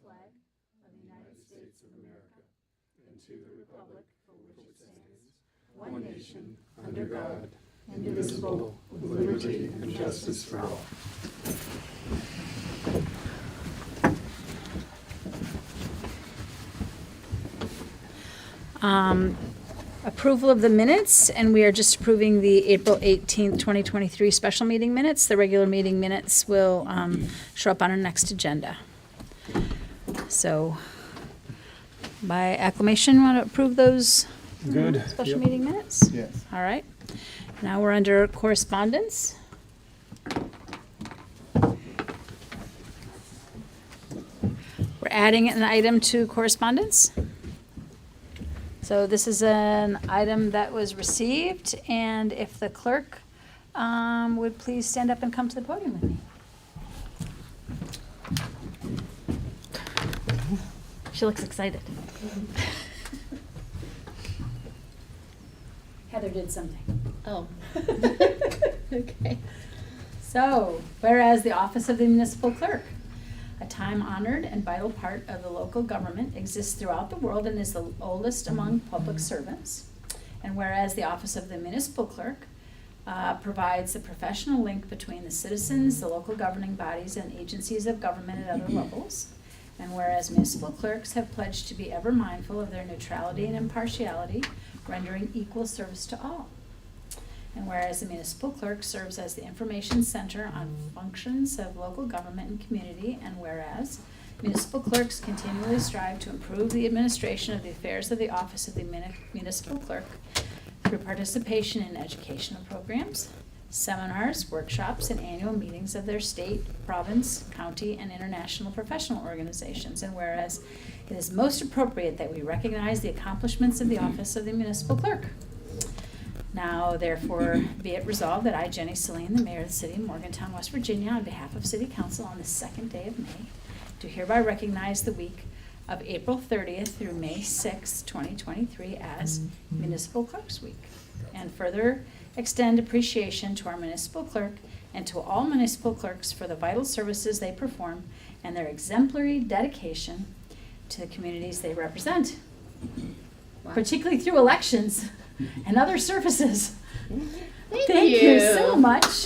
flag of the United States of America and to the republic for which it stands, one nation, under God, indivisible, with liberty and justice for all. Approval of the minutes, and we are just approving the April 18th, 2023 special meeting minutes. The regular meeting minutes will show up on our next agenda. So, by acclamation, want to approve those Good. special Yep. meeting minutes? Yes. All right. Now we're under correspondence. We're adding an item to correspondence. So this is an item that was received, and if the clerk would please stand up and come to the podium with me. She looks excited. Heather did something. Oh. Okay. So, whereas the office of the municipal clerk, a time-honored and vital part of the local government, exists throughout the world and is the oldest among public servants. And whereas the office of the municipal clerk provides the professional link between the citizens, the local governing bodies, and agencies of government at other levels. And whereas municipal clerks have pledged to be ever mindful of their neutrality and impartiality, rendering equal service to all. And whereas the municipal clerk serves as the information center on functions of local government and community, and whereas municipal clerks continually strive to improve the administration of the affairs of the office of the municipal clerk through participation in educational programs, seminars, workshops, and annual meetings of their state, province, county, and international professional organizations. And whereas it is most appropriate that we recognize the accomplishments of the office of the municipal clerk. Now, therefore, be it resolved that I, Jenny Celine, the mayor of the city of Morgantown, West Virginia, on behalf of City Council on the second day of May, do hereby recognize the week of April 30th through May 6th, 2023 as Municipal Clerks Week, and further extend appreciation to our municipal clerk and to all municipal clerks for the vital services they perform and their exemplary dedication to the communities they represent, particularly through elections and other services. Thank you so much.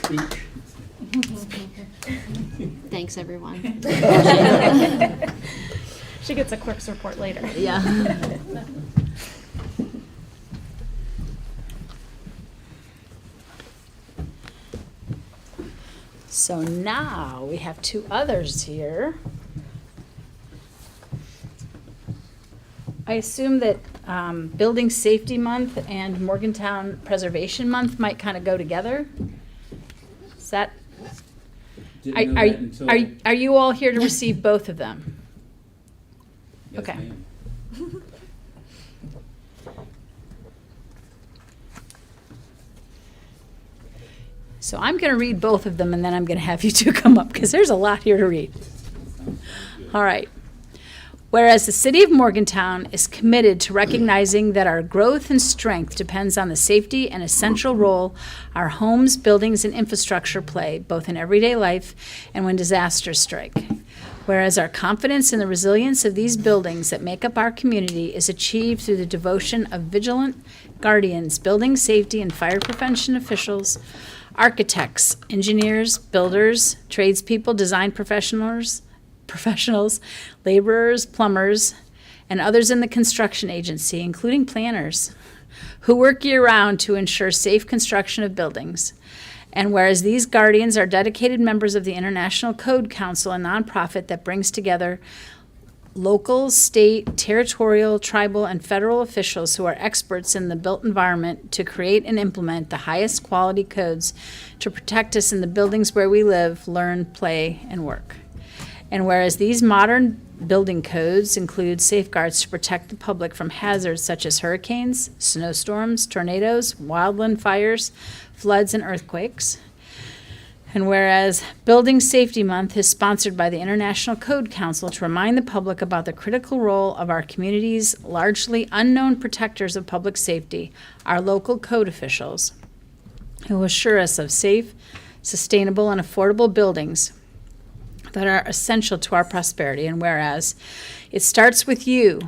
Thank you. Thanks, everyone. She gets a clerk's report later. Yeah. So now we have two others here. I assume that Building Safety Month and Morgantown Preservation Month might kind of go together. Is that? Didn't know that until. Are you all here to receive both of them? Yes, okay. ma'am. So I'm going to read both of them, and then I'm going to have you two come up because there's a lot here to read. All right. Whereas the city of Morgantown is committed to recognizing that our growth and strength depends on the safety and essential role our homes, buildings, and infrastructure play, both in everyday life and when disasters strike. Whereas our confidence in the resilience of these buildings that make up our community is achieved through the devotion of vigilant guardians, building safety and fire prevention officials, architects, engineers, builders, tradespeople, design professionals, laborers, plumbers, and others in the construction agency, including planners, who work year-round to ensure safe construction of buildings. And whereas these guardians are dedicated members of the International Code Council, a nonprofit that brings together local, state, territorial, tribal, and federal officials who are experts in the built environment to create and implement the highest quality codes to protect us in the buildings where we live, learn, play, and work. And whereas these modern building codes include safeguards to protect the public from hazards such as hurricanes, snowstorms, tornadoes, wildland fires, floods, and earthquakes. And whereas Building Safety Month is sponsored by the International Code Council to remind the public about the critical role of our community's largely unknown protectors of public safety, our local code officials, who assure us of safe, sustainable, and affordable buildings that are essential to our prosperity. And whereas it starts with you,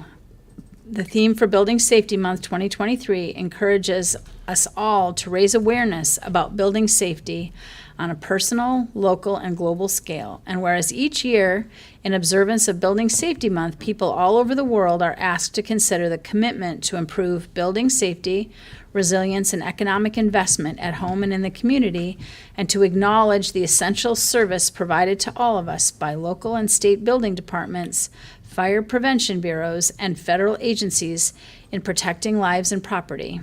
the theme for Building Safety Month 2023 encourages us all to raise awareness about building safety on a personal, local, and global scale. And whereas each year, in observance of Building Safety Month, people all over the world are asked to consider the commitment to improve building safety, resilience, and economic investment at home and in the community, and to acknowledge the essential service provided to all of us by local and state building departments, fire prevention bureaus, and federal agencies in protecting lives and property.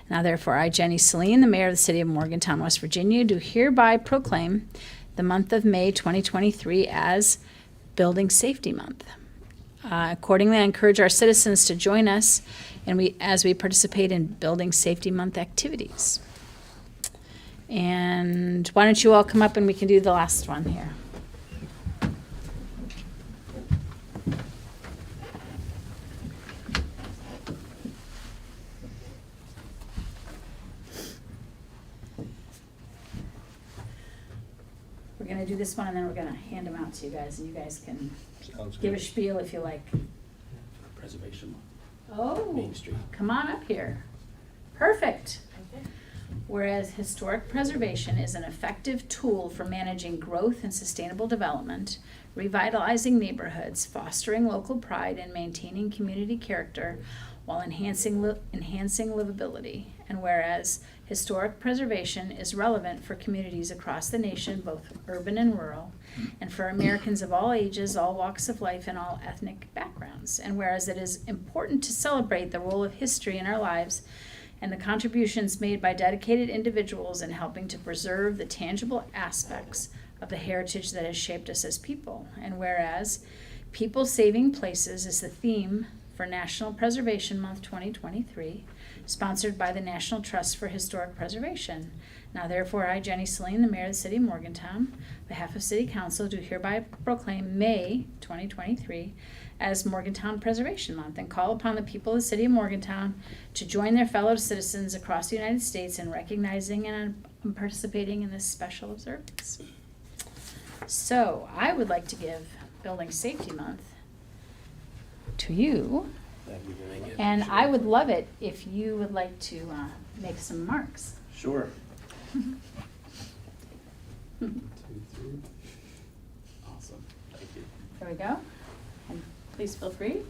Now, therefore, I, Jenny Celine, the mayor of the city of Morgantown, West Virginia, do hereby proclaim the month of May 2023 as Building Safety Month. Accordingly, I encourage our citizens to join us as we participate in Building Safety Month activities. And why don't you all come up and we can do the last one here. We're going to do this one and then we're going to hand them out to you guys, and you guys can Sounds give a good. spiel if you like. Preservation Month. Oh, Main Street. come on up here. Perfect. Whereas historic preservation is an effective tool for managing growth and sustainable development, revitalizing neighborhoods, fostering local pride, and maintaining community character while enhancing livability. And whereas historic preservation is relevant for communities across the nation, both urban and rural, and for Americans of all ages, all walks of life, and all ethnic backgrounds. And whereas it is important to celebrate the role of history in our lives and the contributions made by dedicated individuals in helping to preserve the tangible aspects of the heritage that has shaped us as people. And whereas People Saving Places is the theme for National Preservation Month 2023, sponsored by the National Trust for Historic Preservation. Now therefore, I, Jenny Celine, the mayor of the city of Morgantown, on behalf of City Council, do hereby proclaim May 2023 as Morgantown Preservation Month, and call upon the people of the city of Morgantown to join their fellow citizens across the United States in recognizing and participating in this special observance. So I would like to give Building Safety Month to you, Thank you very much. and I would love it if you would like to make some marks. Sure. 2, 3. Awesome. Thank you. There we go. And please feel free.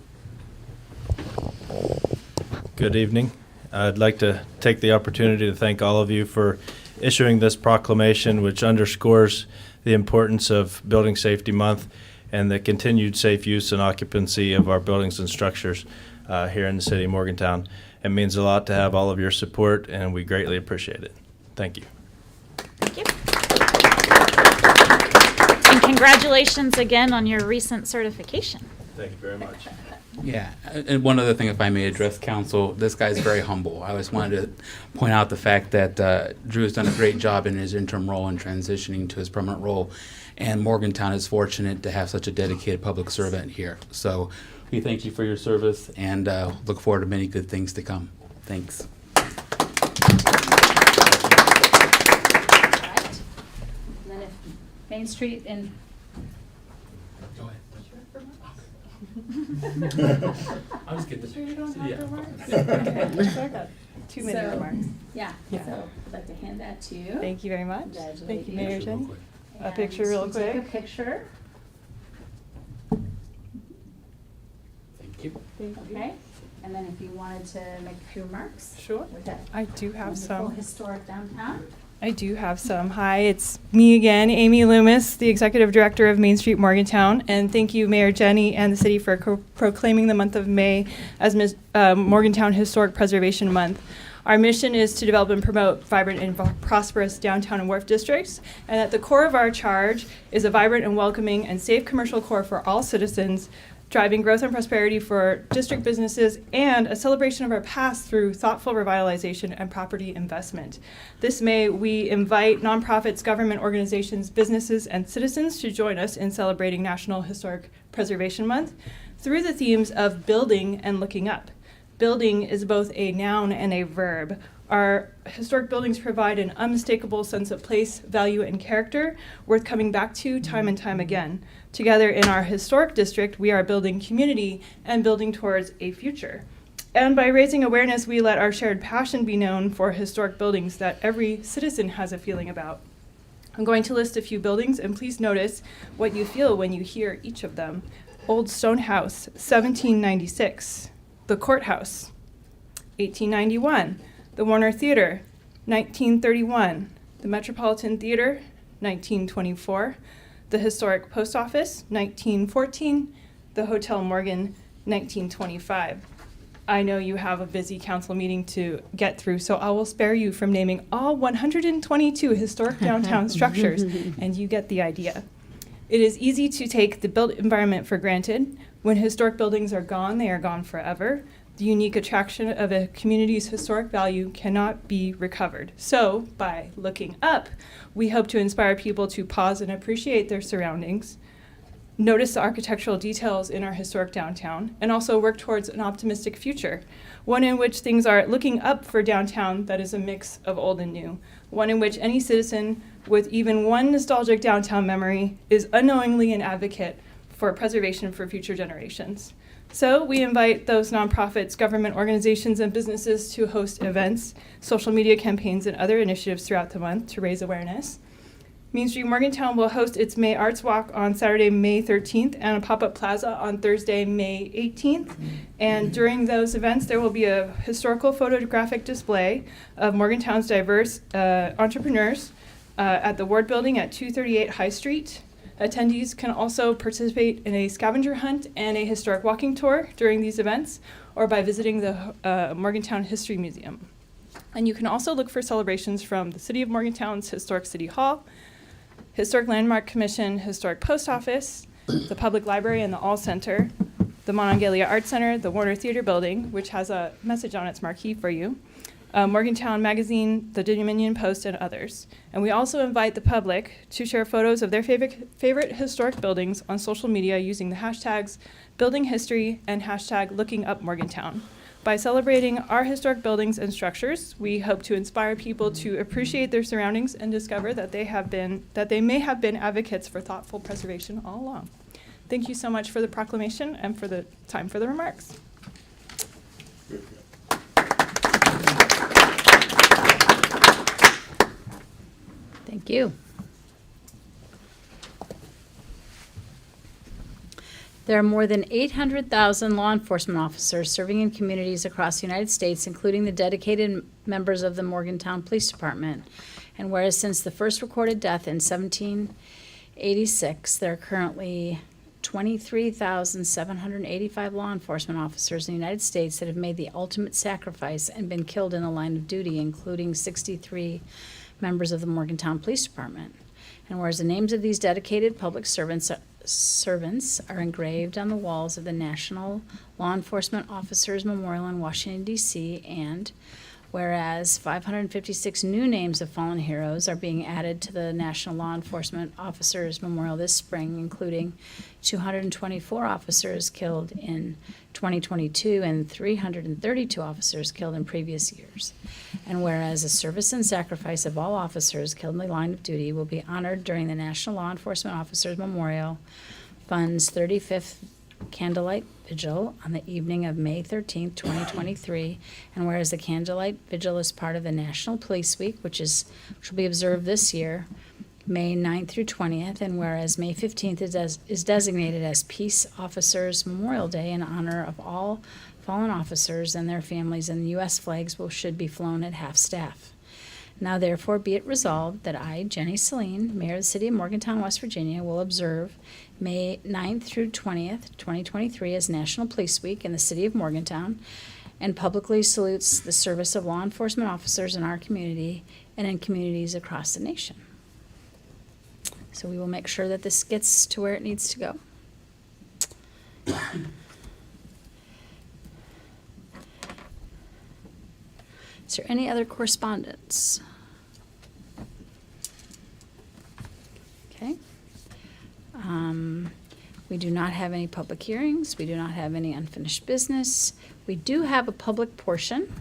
Good evening. I'd like to take the opportunity to thank all of you for issuing this proclamation, which underscores the importance of Building Safety Month and the continued safe use and occupancy of our buildings and structures here in the city of Morgantown. It means a lot to have all of your support, and we greatly appreciate it. Thank you. Thank you. And congratulations again on your recent certification. Thank you very much. Yeah, and one other thing, if I may address council, this guy's very humble. I always wanted to point out the fact that Drew has done a great job in his interim role and transitioning to his permanent role, and Morgantown is fortunate to have such a dedicated public servant here. So we thank you for your service and look forward to many good things to come. Thanks. All right. And then if Main Street and Go ahead. I'll just get this. Sure you don't have Yeah. remarks? 2 minute So- remarks. yeah, Yeah. so I'd like to hand that to you. Thank you very much. Congratulations. Thank you, Mayor Real Jenny. quick. A And picture real you Take a quick. picture, Thank you. okay? And then if you wanted to make a few remarks. Sure. With that I do have wonderful some. historic downtown. I do have some. Hi, it's me again, Amy Loomis, the Executive Director of Main Street Morgantown. And thank you, Mayor Jenny and the city for proclaiming the month of May as Morgantown Historic Preservation Month. Our mission is to develop and promote vibrant and prosperous downtown and wharf districts. And at the core of our charge is a vibrant and welcoming and safe commercial core for all citizens, driving growth and prosperity for district businesses, and a celebration of our past through thoughtful revitalization and property investment. This May, we invite nonprofits, government organizations, businesses, and citizens to join us in celebrating National Historic Preservation Month through the themes of building and looking up. Building is both a noun and a verb. Our historic buildings provide an unmistakable sense of place, value, and character worth coming back to time and time again. Together in our historic district, we are building community and building towards a future. And by raising awareness, we let our shared passion be known for historic buildings that every citizen has a feeling about. I'm going to list a few buildings, and please notice what you feel when you hear each of them. Old Stone House, 1796. The Courthouse, 1891. The Warner Theater, 1931. The Metropolitan Theater, 1924. The Historic Post Office, 1914. The Hotel Morgan, 1925. I know you have a busy council meeting to get through, so I will spare you from naming all 122 historic downtown structures, and you get the idea. It is easy to take the built environment for granted. When historic buildings are gone, they are gone forever. The unique attraction of a community's historic value cannot be recovered. So, by looking up, we hope to inspire people to pause and appreciate their surroundings, notice the architectural details in our historic downtown, and also work towards an optimistic future, one in which things are looking up for downtown that is a mix of old and new, one in which any citizen with even one nostalgic downtown memory is unknowingly an advocate for preservation for future generations. So we invite those nonprofits, government organizations, and businesses to host events, social media campaigns, and other initiatives throughout the month to raise awareness. Main Street Morgantown will host its May Arts Walk on Saturday, May 13th, and a pop-up plaza on Thursday, May 18th. And during those events, there will be a historical photographic display of Morgantown's diverse entrepreneurs at the Ward Building at 238 High Street. Attendees can also participate in a scavenger hunt and a historic walking tour during these events, or by visiting the Morgantown History Museum. And you can also look for celebrations from the City of Morgantown's Historic City Hall, Historic Landmark Commission, Historic Post Office, the Public Library and the All Center, the Monongalia Art Center, the Warner Theater Building, which has a message on its marquee for you, Morgantown Magazine, the Dominion Post, and others. And we also invite the public to share photos of their favorite historic buildings on social media using the hashtags Building History and hashtag Looking Up Morgantown. By celebrating our historic buildings and structures, we hope to inspire people to appreciate their surroundings and discover that they may have been advocates for thoughtful preservation all along. Thank you so much for the proclamation and for the time for the remarks. Thank you. There are more than 800,000 law enforcement officers serving in communities across the United States, including the dedicated members of the Morgantown Police Department. And whereas since the first recorded death in 1786, there are currently 23,785 law enforcement officers in the United States that have made the ultimate sacrifice and been killed in the line of duty, including 63 members of the Morgantown Police Department. And whereas the names of these dedicated public servants are engraved on the walls of the National Law Enforcement Officers Memorial in Washington, D.C., and whereas 556 new names of fallen heroes are being added to the National Law Enforcement Officers Memorial this spring, including 224 officers killed in 2022 and 332 officers killed in previous years. And whereas the service and sacrifice of all officers killed in the line of duty will be honored during the National Law Enforcement Officers Memorial Fund's 35th Candlelight Vigil on the evening of May 13th, 2023. And whereas the Candlelight Vigil is part of the National Police Week, which will be observed this year, May 9th through 20th, and whereas May 15th is designated as Peace Officers Memorial Day in honor of all fallen officers and their families, and the U.S. flags should be flown at half-staff. Now therefore be it resolved that I, Jenny Celine, Mayor of the City of Morgantown, West Virginia, will observe May 9th through 20th, 2023 as National Police Week in the City of Morgantown, and publicly salutes the service of law enforcement officers in our community and in communities across the nation. So we will make sure that this gets to where it needs to go. Is there any other correspondence? Okay. We do not have any public hearings. We do not have any unfinished business. We do have a public portion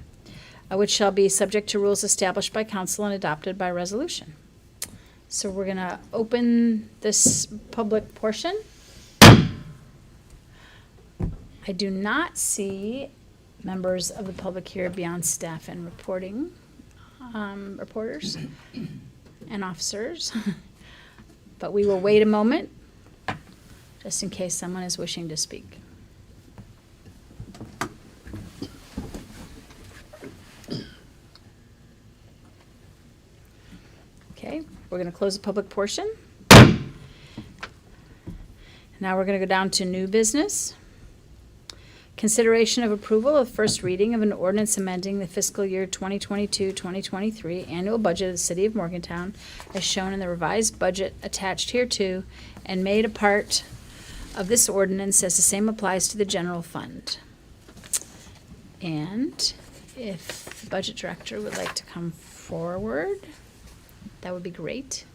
which shall be subject to rules established by council and adopted by resolution. So we're gonna open this public portion. I do not see members of the public here beyond staff and reporters and officers. But we will wait a moment, just in case someone is wishing to speak. Okay, we're gonna close the public portion. Now we're gonna go down to new business. Consideration of approval of first reading of an ordinance amending the fiscal year 2022-2023 annual budget of the City of Morgantown as shown in the revised budget attached hereto and made a part of this ordinance as the same applies to the general fund. And if the budget director would like to come forward, that would be great.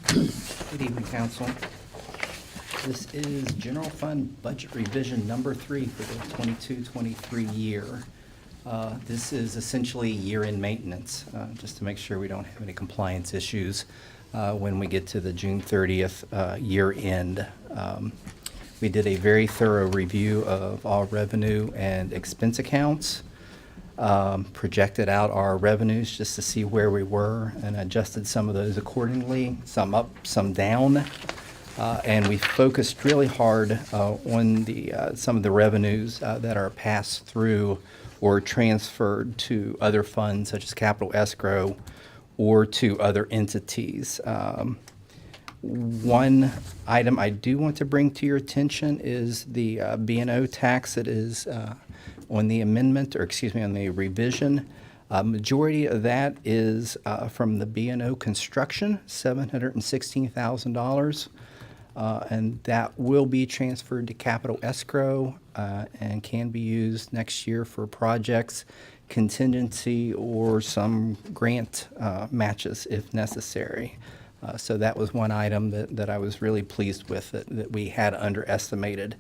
Good evening, council. This is general fund budget revision number 3 for the 22-23 year. This is essentially year-end maintenance, just to make sure we don't have any compliance issues when we get to the June 30th year end. We did a very thorough review of all revenue and expense accounts, projected out our revenues just to see where we were and adjusted some of those accordingly, some up, some down. And we focused really hard on some of the revenues that are passed through or transferred to other funds such as capital escrow or to other entities. One item I do want to bring to your attention is the B&O tax that is on the amendment, or excuse me, on the revision. Majority of that is from the B&O construction, $716,000. And that will be transferred to capital escrow and can be used next year for projects, contingency, or some grant matches if necessary. So that was one item that I was really pleased with that we had underestimated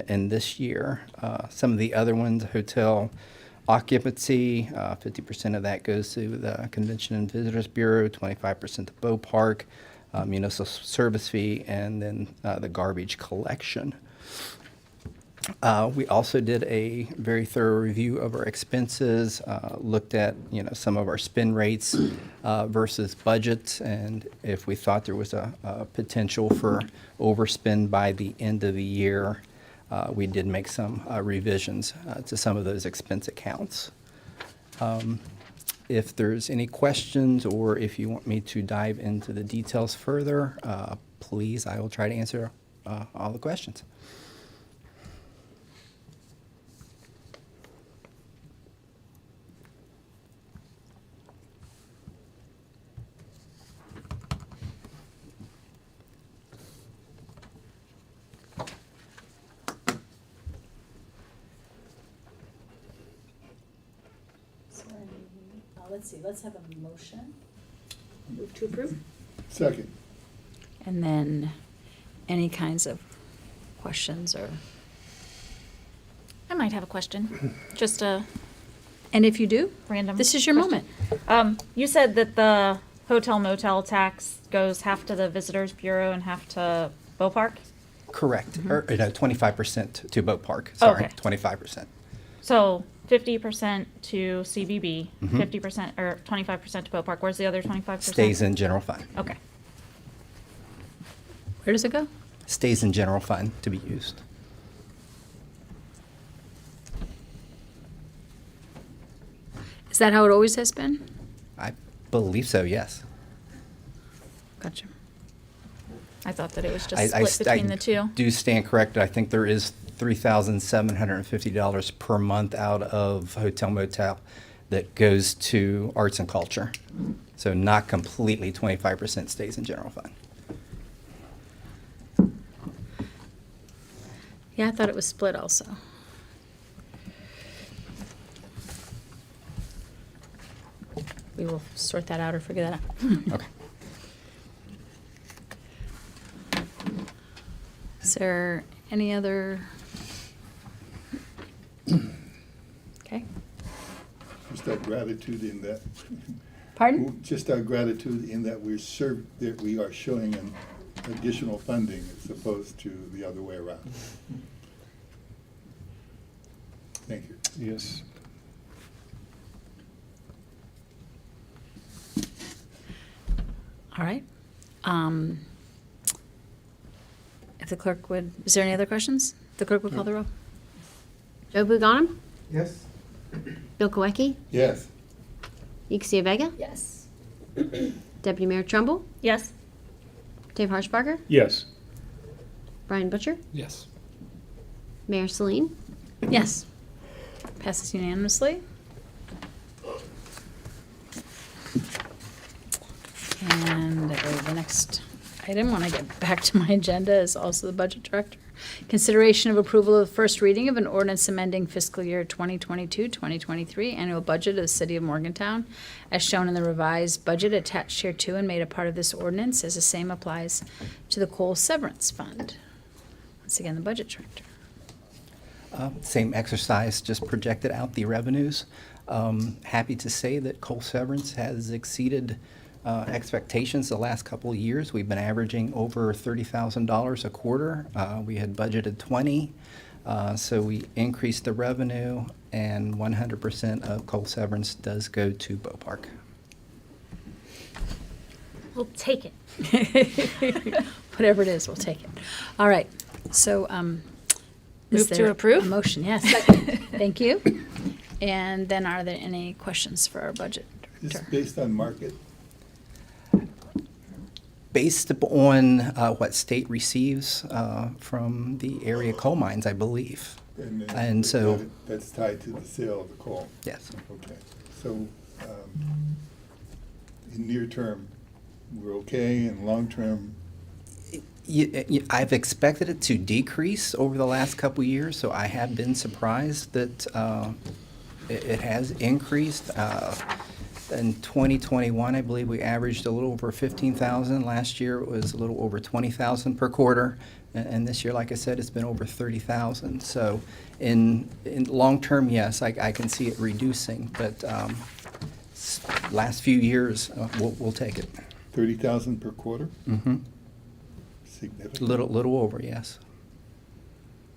in this year. Some of the other ones, hotel occupancy, 50% of that goes to the Convention and Visitors Bureau, 25% to Bow Park, municipal service fee, and then the garbage collection. We also did a very thorough review of our expenses, looked at some of our spend rates versus budgets, and if we thought there was a potential for overspend by the end of the year, we did make some revisions to some of those expense accounts. If there's any questions or if you want me to dive into the details further, please, I will try to answer all the questions. Let's see, let's have a motion. Move to approve. Second. And then any kinds of questions or, I might have a question. Just a and if you do, random. this is your question. moment. You said that the hotel motel tax goes half to the Visitors Bureau and half to Bow Park? Correct. Or, no, 25% to Boat Park. Sorry, Okay. 25%. So 50% to CVB, 50% or 25% to Bow Park. Where's the other 25%? Stays in general fund. Okay. Where does it go? Stays in general fund to be used. Is that how it always has been? I believe so, yes. Gotcha. I thought that it was just split between the two. Do stand corrected. I think there is $3,750 per month out of hotel motel that goes to arts and culture. So not completely 25% stays in general fund. Yeah, I thought it was split also. We will sort that out or figure that out. Okay. Is there any other Okay, Just our gratitude in that. pardon? Just our gratitude in that that we are showing an additional funding as opposed to the other way around. Thank you. Yes. All right. If the clerk would, is there any other questions? The clerk would call the roll. Joe Buganim, Yes. Bill Koecki, Yes. Ixia Vega, Yes. Deputy Mayor Trumbull, Yes. Dave Harshbarger, Yes. Brian Butcher, Yes. Mayor Celine. Yes. Passes unanimously. And the next item, when I get back to my agenda, is also the budget director. Consideration of approval of the first reading of an ordinance amending fiscal year 2022-2023 annual budget of the city of Morgantown, as shown in the revised budget attached here to and made a part of this ordinance, as the same applies to the coal severance fund. Once again, the budget director. Same exercise, just projected out the revenues. Happy to say that coal severance has exceeded expectations the last couple of years. We've been averaging over $30,000 a quarter. We had budgeted 20, so we increased the revenue, and 100% of coal severance does go to Bow Park. We'll take it. Whatever it is, we'll take it. All right, so, is Move to there approve? a motion, yes. Thank you. And then are there any questions for our budget This is director? based on market. Based on what state receives from the area coal mines, I believe. And so- That's tied to the sale of the coal. Yes. Okay. So, in near term, we're okay, and long term, I've expected it to decrease over the last couple of years, so I have been surprised that it has increased. In 2021, I believe we averaged a little over 15,000. Last year, it was a little over 20,000 per quarter. And this year, like I said, it's been over 30,000. So in long term, yes, I can see it reducing. But last few years, we'll take it. 30,000 per quarter? Mm-hmm. Significant. Little over, yes.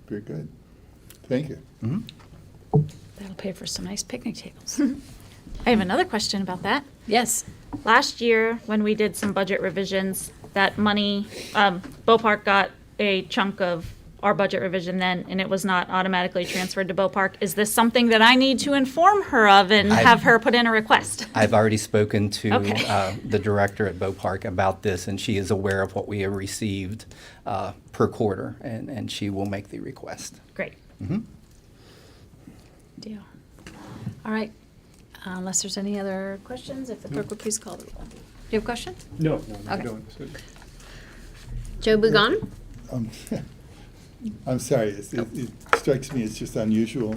Very good. Thank you. Mm-hmm. That'll pay for some nice picnic tables. I have another question about that. Yes. Last year, when we did some budget revisions, that money, Bow Park got a chunk of our budget revision then, and it was not automatically transferred to Bow Park. Is this something that I need to inform her of and have her put in a request? I've already spoken to Okay. the director at Bow Park about this, and she is aware of what we have received per quarter, and she will make the request. Great. Mm-hmm. Deal. All right. Unless there's any other questions, if the clerk would please call the roll. Do you have a question? No, I Okay. don't. Joe Buganim, Um, I'm sorry, it strikes me as just unusual.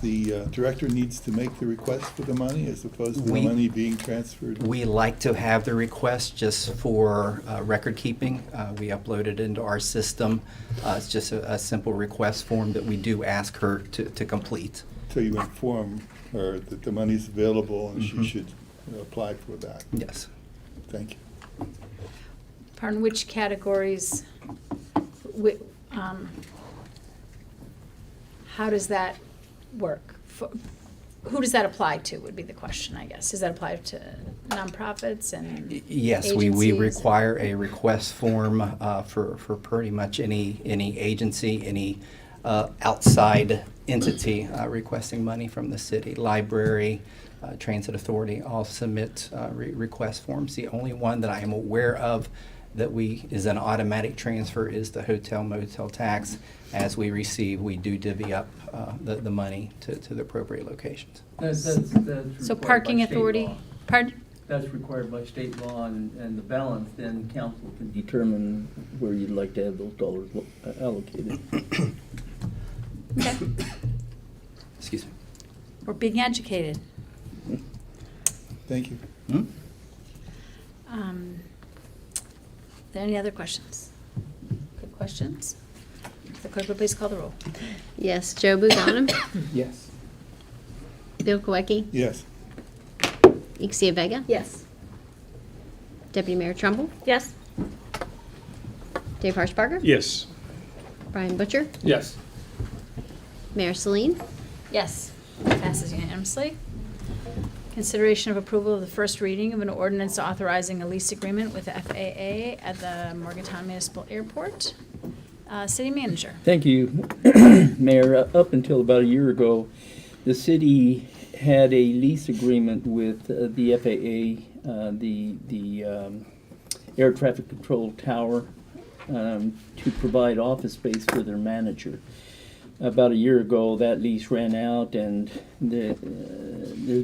The director needs to make the request for the money as opposed to the We- money being transferred. We like to have the request just for record keeping. We upload it into our system. It's just a simple request form that we do ask her to complete. So you inform her that the money's available and she Mhm. should apply for that. Yes. Thank you. Pardon, which categories, how does that work? Who does that apply to would be the question, I guess. Does that apply to nonprofits and Yes, we agencies? require a request form for pretty much any agency, any outside entity requesting money from the city. Library, Transit Authority all submit request forms. The only one that I am aware of that is an automatic transfer is the hotel motel tax. As we receive, we do divvy up the money to the appropriate locations. That's So required parking by state authority, law. pardon? That's required by state law, and the balance, then council can determine where you'd like to have those dollars allocated. Okay, Excuse me. we're being educated. Thank you. Hmm? Are there any other questions? Good questions? If The clerk will please call the roll. Yes. Joe Buganim, Yes. Bill Koecki, Yes. Ixia Vega, Yes. Deputy Mayor Trumbull, Yes. Dave Harshbarger, Yes. Brian Butcher, Yes. Mayor Celine, Yes. Passes unanimously. Consideration of approval of the first reading of an ordinance authorizing a lease agreement with the FAA at the Morgantown Municipal Airport. City Manager. Thank you, Mayor. Up until about a year ago, the city had a lease agreement with the FAA, the air traffic control tower, to provide office space for their manager. About a year ago, that lease ran out, and there's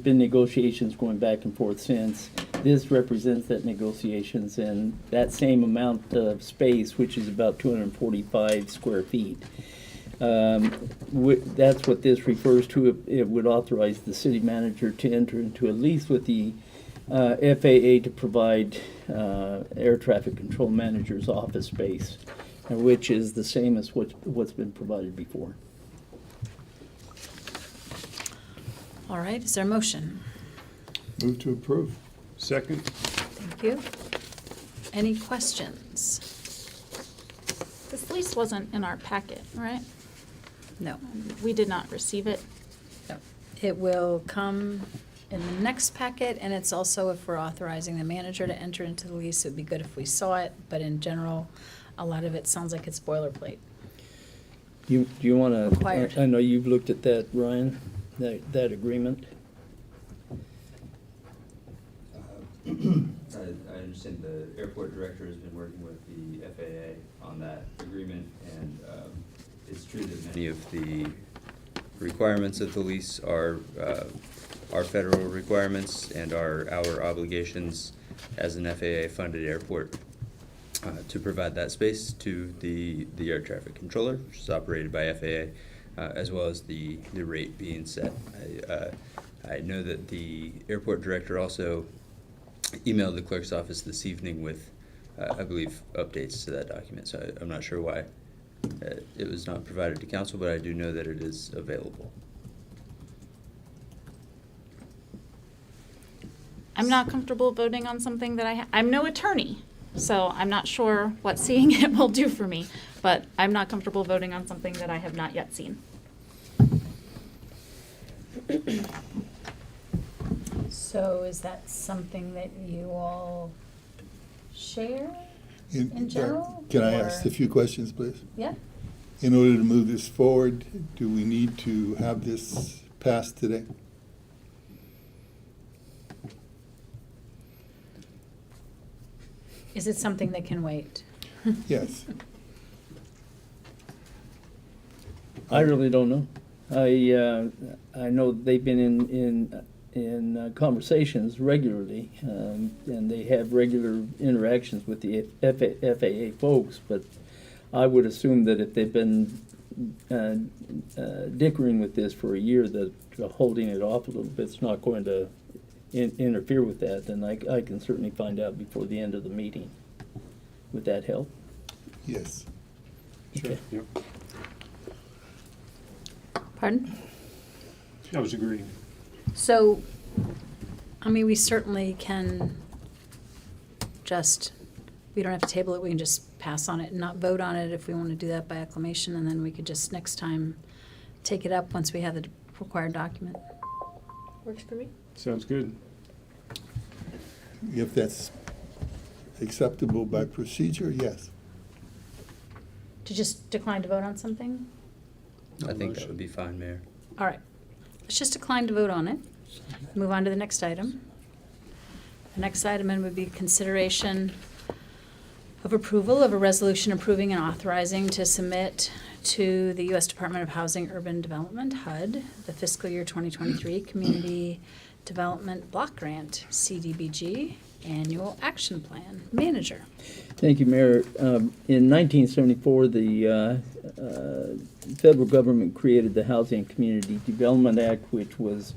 been negotiations going back and forth since. This represents that negotiations and that same amount of space, which is about 245 square feet. That's what this refers to. It would authorize the city manager to enter into a lease with the FAA to provide air traffic control manager's office space, which is the same as what's been provided before. All right, is there a motion? Move to approve. Second? Thank you. Any questions? This lease wasn't in our packet, right? No. We did not receive it. No. It will come in the next packet, and it's also if we're authorizing the manager to enter into the lease, it would be good if we saw it, but in general, a lot of it sounds like it's boilerplate. Do you want to? Required. I know you've looked at that, Ryan. That agreement. I understand the airport director has been working with the FAA on that agreement, and it's true that many of the requirements of the lease are federal requirements and are our obligations as an FAA-funded airport to provide that space to the air traffic controller, which is operated by FAA, as well as the rate being set. I know that the airport director also emailed the clerk's office this evening with, I believe, updates to that document. So I'm not sure why it was not provided to council, but I do know that it is available. I'm not comfortable voting on something that I'm no attorney, so I'm not sure what seeing it will do for me, but I'm not comfortable voting on something that I have not yet seen. So is that something that you all share in general? Can I ask or- a few questions, please? Yeah? In order to move this forward, do we need to have this passed today? Is it something that can wait? Yes. I really don't know. I know they've been in conversations regularly, and they have regular interactions with the FAA folks, but I would assume that if they've been dickering with this for a year, that holding it off a little bit's not going to interfere with that, then I can certainly find out before the end of the meeting. Would that help? Yes. Okay. Yep. Pardon? I was agreeing. So, I mean, we certainly can we don't have to table it, we can just pass on it and not vote on it if we want to do that by acclamation, and then we could just next time take it up once we have the required document. Works for me. Sounds good. If that's acceptable by procedure, yes. To just decline to vote on something? I think that would be fine, Mayor. All right. Let's just decline to vote on it. Move on to the next item. The next item then would be consideration of approval of a resolution approving and authorizing to submit to the U.S. Department of Housing Urban Development, HUD, the fiscal year 2023 Community Development Block Grant, CDBG, Annual Action Plan. Manager. Thank you, Mayor. In 1974, the federal government created the Housing and Community Development Act, which was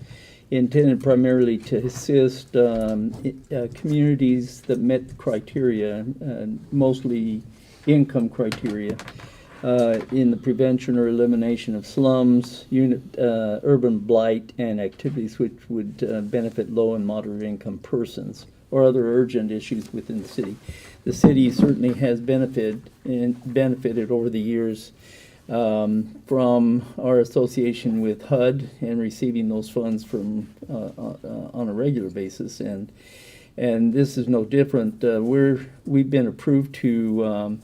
intended primarily to assist communities that met the criteria, mostly income criteria, in the prevention or elimination of slums, urban blight, and activities which would benefit low and moderate income persons or other urgent issues within the city. The city certainly has benefited over the years from our association with HUD and receiving those funds from on a regular basis, and this is no different. We've been approved to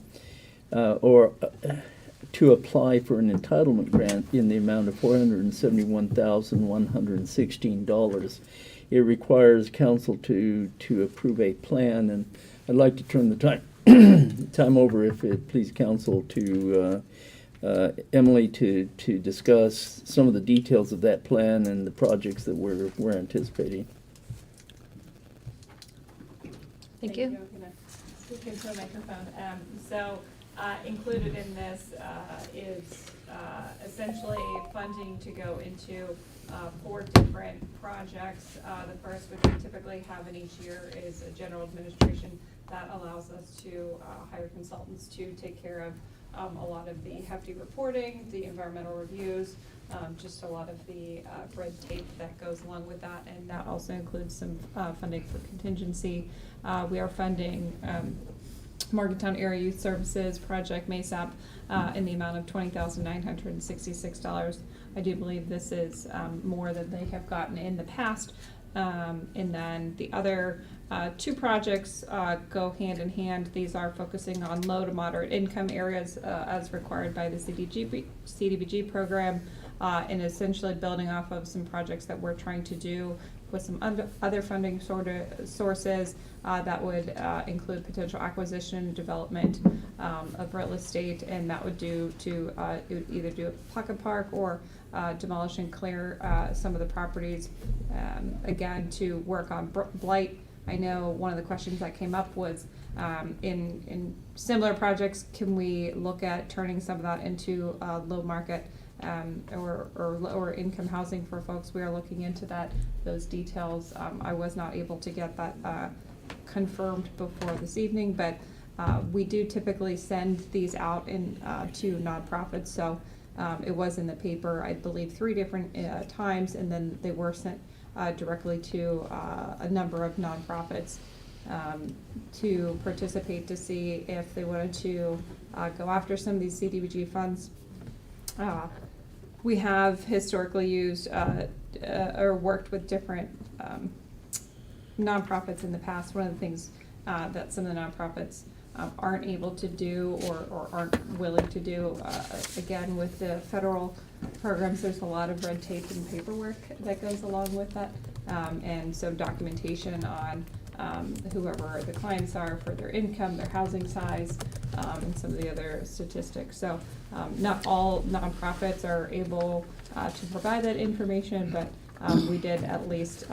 apply for an entitlement grant in the amount of $471,116. It requires council to approve a plan, and I'd like to turn the time over, if it please council, to Emily to discuss some of the details of that plan and the projects that we're anticipating. Thank you. I'm gonna speak into a microphone. Included in this is essentially funding to go into 4 different projects. The first, which we typically have in each year, is a general administration that allows us to hire consultants to take care of a lot of the hefty reporting, the environmental reviews, just a lot of the red tape that goes along with that, and that also includes some funding for contingency. We are funding Morgantown Area Youth Services Project MASAP in the amount of $20,966. I do believe this is more than they have gotten in the past. And then the other 2 projects go hand in hand. These are focusing on low to moderate income areas as required by the CDBG program, and essentially building off of some projects that we're trying to do with some other funding sources that would include potential acquisition and development of real estate, and that would do to it would either do a pocket park or demolish and clear some of the properties, again, to work on blight. I know one of the questions that came up was in similar projects, can we look at turning some of that into low market or lower income housing for folks? We are looking into those details. I was not able to get that confirmed before this evening, but we do typically send these out to nonprofits. So it was in the paper, I believe, 3 different times, and then they were sent directly to a number of nonprofits to participate, to see if they wanted to go after some of these CDBG funds. We have historically used or worked with different nonprofits in the past. One of the things that some of the nonprofits aren't able to do or aren't willing to do, again, with the federal programs, there's a lot of red tape and paperwork that goes along with that, and so documentation on whoever the clients are for their income, their housing size, and some of the other statistics. So not all nonprofits are able to provide that information, but we did at least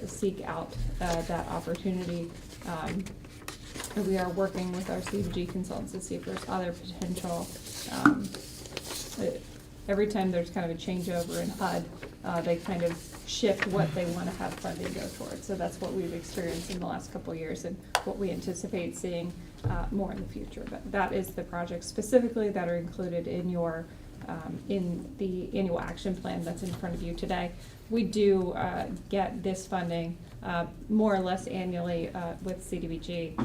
seek out that opportunity. And we are working with our CDBG consultants to see if there's other potential. Every time there's kind of a changeover in HUD, they kind of shift what they want to have funding go towards. So that's what we've experienced in the last couple of years, and what we anticipate seeing more in the future. But that is the projects specifically that are included in your in the annual action plan that's in front of you today. We do get this funding more or less annually with CDBG,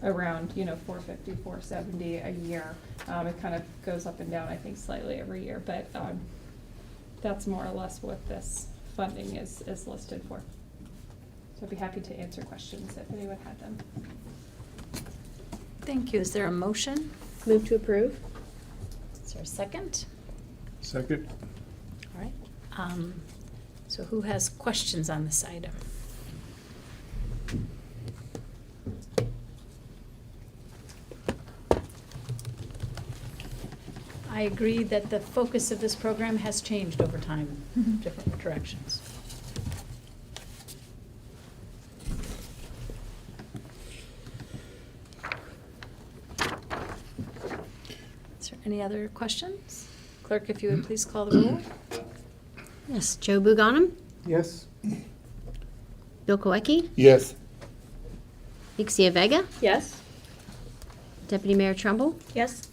around $450, $470 a year. It kind of goes up and down, I think, slightly every year, but that's more or less what this funding is listed for. So I'd be happy to answer questions if anyone had them. Thank you. Is there a motion? Move to approve. Is there a second? Second? All right. So who has questions on this item? I agree that the focus of this program has changed over time, different directions. Is there any other questions? Clerk, if you would please call the roll. Yes, Joe Buganum, Yes. Bill Koecki, Yes. Ixia Vega, Yes. Deputy Mayor Trumbull, Yes.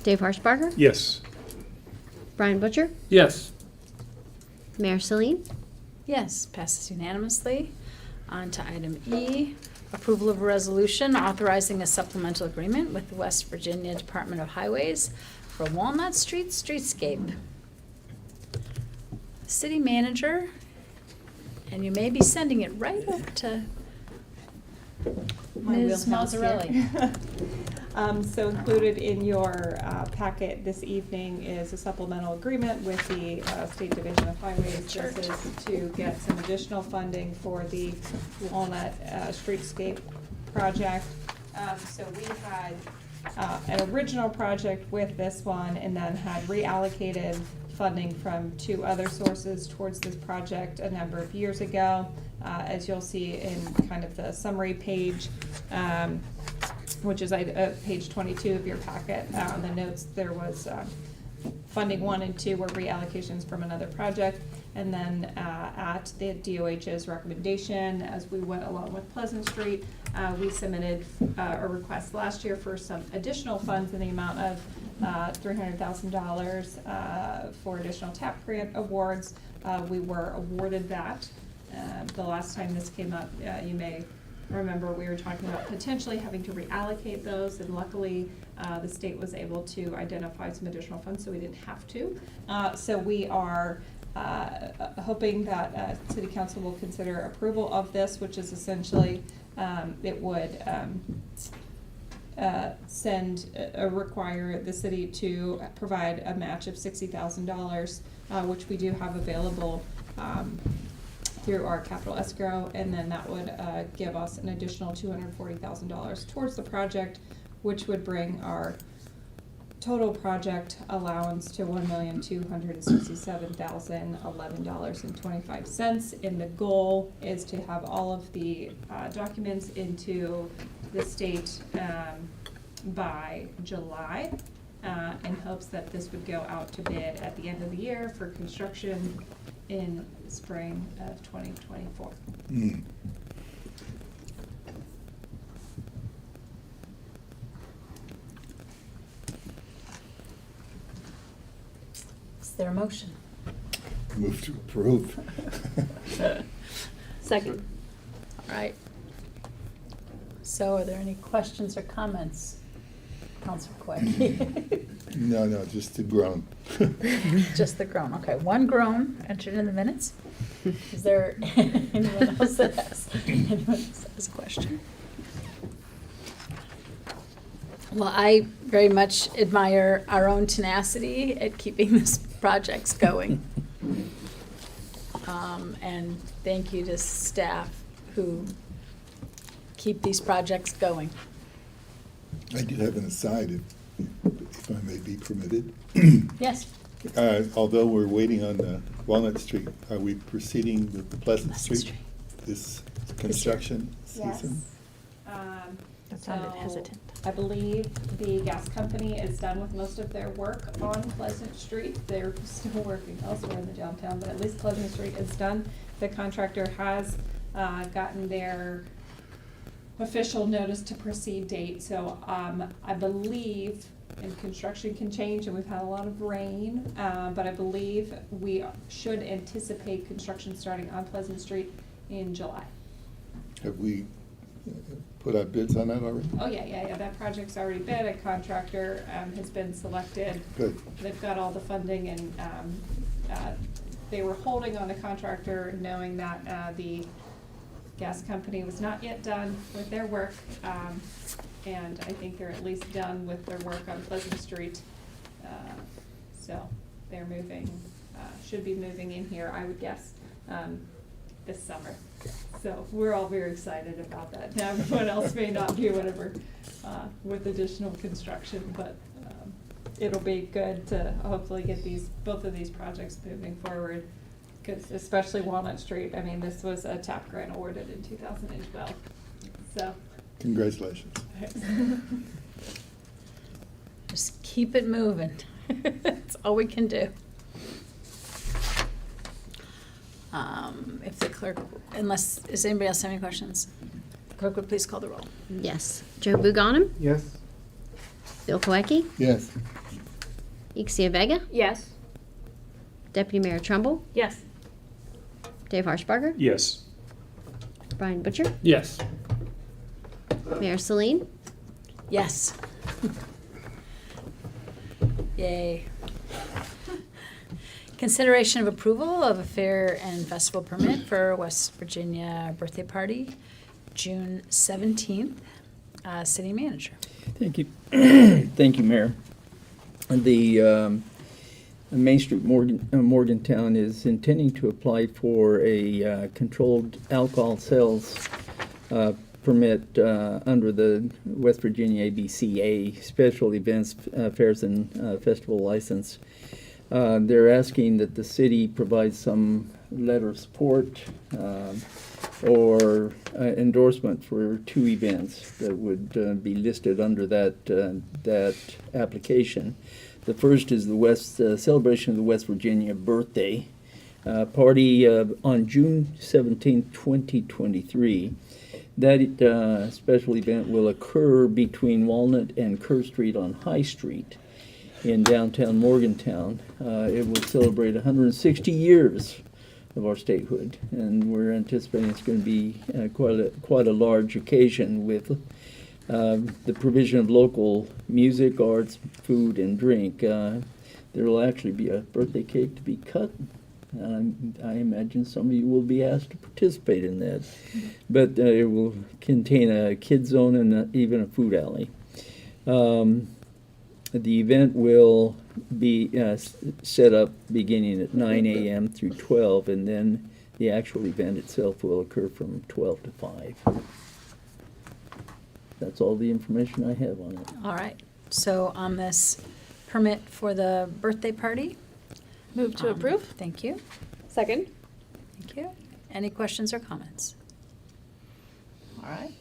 Dave Harshbarger, Yes. Brian Butcher, Yes. Mayor Celine. Yes, passes unanimously. On to item E, approval of a resolution authorizing a supplemental agreement with the West Virginia Department of Highways for Walnut Street streetscape. City manager, and you may be sending it right up to My Ms. wheelhouse here. Mazzarelli. So included in your packet this evening is a supplemental agreement with the State Division of Highways. Sure. This is to get some additional funding for the Walnut Streetscape project. So we had an original project with this one and then had reallocated funding from two other sources towards this project a number of years ago. As you'll see in kind of the summary page, which is page 22 of your packet. On the notes, there was funding 1 and 2 were reallocations from another project. And then at the DOH's recommendation, as we went along with Pleasant Street, we submitted a request last year for some additional funds in the amount of $300,000 for additional TAP grant awards. We were awarded that. The last time this came up, you may remember we were talking about potentially having to reallocate those, and luckily the state was able to identify some additional funds, so we didn't have to. So we are hoping that City Council will consider approval of this, which is essentially it would require the city to provide a match of $60,000, which we do have available through our capital escrow, and then that would give us an additional $240,000 towards the project, which would bring our total project allowance to $1,267,011.25. And the goal is to have all of the documents into the state by July, in hopes that this would go out to bid at the end of the year for construction in spring of 2024. Is there a motion? Move to approve. Second. All right. So are there any questions or comments, Councilor Quacky? No, just to groan. Just the groan, okay. One groan entered in the minutes. Is there anyone else that has a question? Well, I very much admire our own tenacity at keeping these projects going. And thank you to staff who keep these projects going. I do have an aside, if I may be permitted. Yes. Although we're waiting on Walnut Street, are we proceeding with the Pleasant Street this construction season? That sounded hesitant. I believe the gas company is done with most of their work on Pleasant Street. They're still working elsewhere in the downtown, but at least Pleasant Street is done. The contractor has gotten their official notice to proceed date, so I believe, and construction can change, and we've had a lot of rain, but I believe we should anticipate construction starting on Pleasant Street in July. Have we put out bids on that already? Oh, yeah, that project's already bid, a contractor has been selected. Good. They've got all the funding, and they were holding on the contractor, knowing that the gas company was not yet done with their work, and I think they're at least done with their work on Pleasant Street. So they're moving, should be moving in here, I would guess, this summer. So we're all very excited about that. Now, everyone else may not be, whatever, with additional construction, but it'll be good to hopefully get both of these projects moving forward. Because especially Walnut Street, I mean, this was a TAP grant awarded in 2012, so. Congratulations. Just keep it moving. That's all we can do. If the clerk, does anybody else have any questions? The clerk would please call the roll. Yes. Joe Buganum, Yes. Bill Koecki, Yes. Ixia Vega, Yes. Deputy Mayor Trumbull, Yes. Dave Harshbarger, Yes. Brian Butcher, Yes. Mayor Celine, Yes. Yay. Consideration of approval of a fair and festival permit for West Virginia birthday party, June 17th. City manager. Thank you. Thank you, Mayor. The Main Street Morgantown is intending to apply for a controlled alcohol sales permit under the West Virginia ABCA Special Events, Fairs, and Festival License. They're asking that the city provide some letter of support or endorsement for 2 events that would be listed under that application. The first is the celebration of the West Virginia birthday party on June 17, 2023. That special event will occur between Walnut and Kerr Street on High Street in downtown Morgantown. It will celebrate 160 years of our statehood, and we're anticipating it's going to be quite a large occasion with the provision of local music, arts, food, and drink. There will actually be a birthday cake to be cut. I imagine some of you will be asked to participate in that. But it will contain a kid zone and even a food alley. The event will be set up beginning at 9 a.m. through 12, and then the actual event itself will occur from 12 to 5. That's all the information I have on it. All right. So on this permit for the birthday party? Move to approve. Thank you. Second. Thank you. Any questions or comments? All right.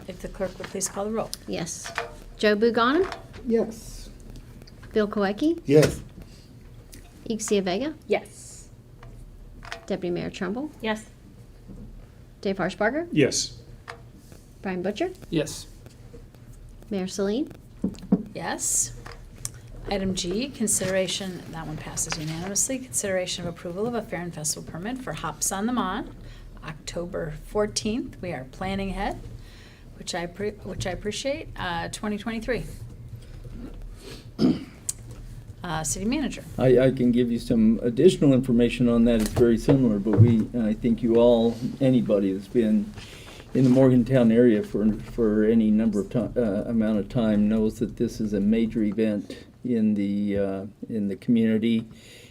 If the clerk would please call the roll. yes. Joe Buganim, Yes. Bill Koecki, Yes. Ixia Vega, Yes. Deputy Mayor Trumbull, Yes. Dave Harshbarger, Yes. Brian Butcher, Yes. Mayor Celine, Yes. Item G, consideration, that one passes unanimously, consideration of approval of a fair and festival permit for Hops on the Mon, October 14th. We are planning ahead, which I appreciate, 2023. City manager. I can give you some additional information on that. It's very similar, but I think you all, anybody that's been in the Morgantown area for any number of amount of time knows that this is a major event in the community.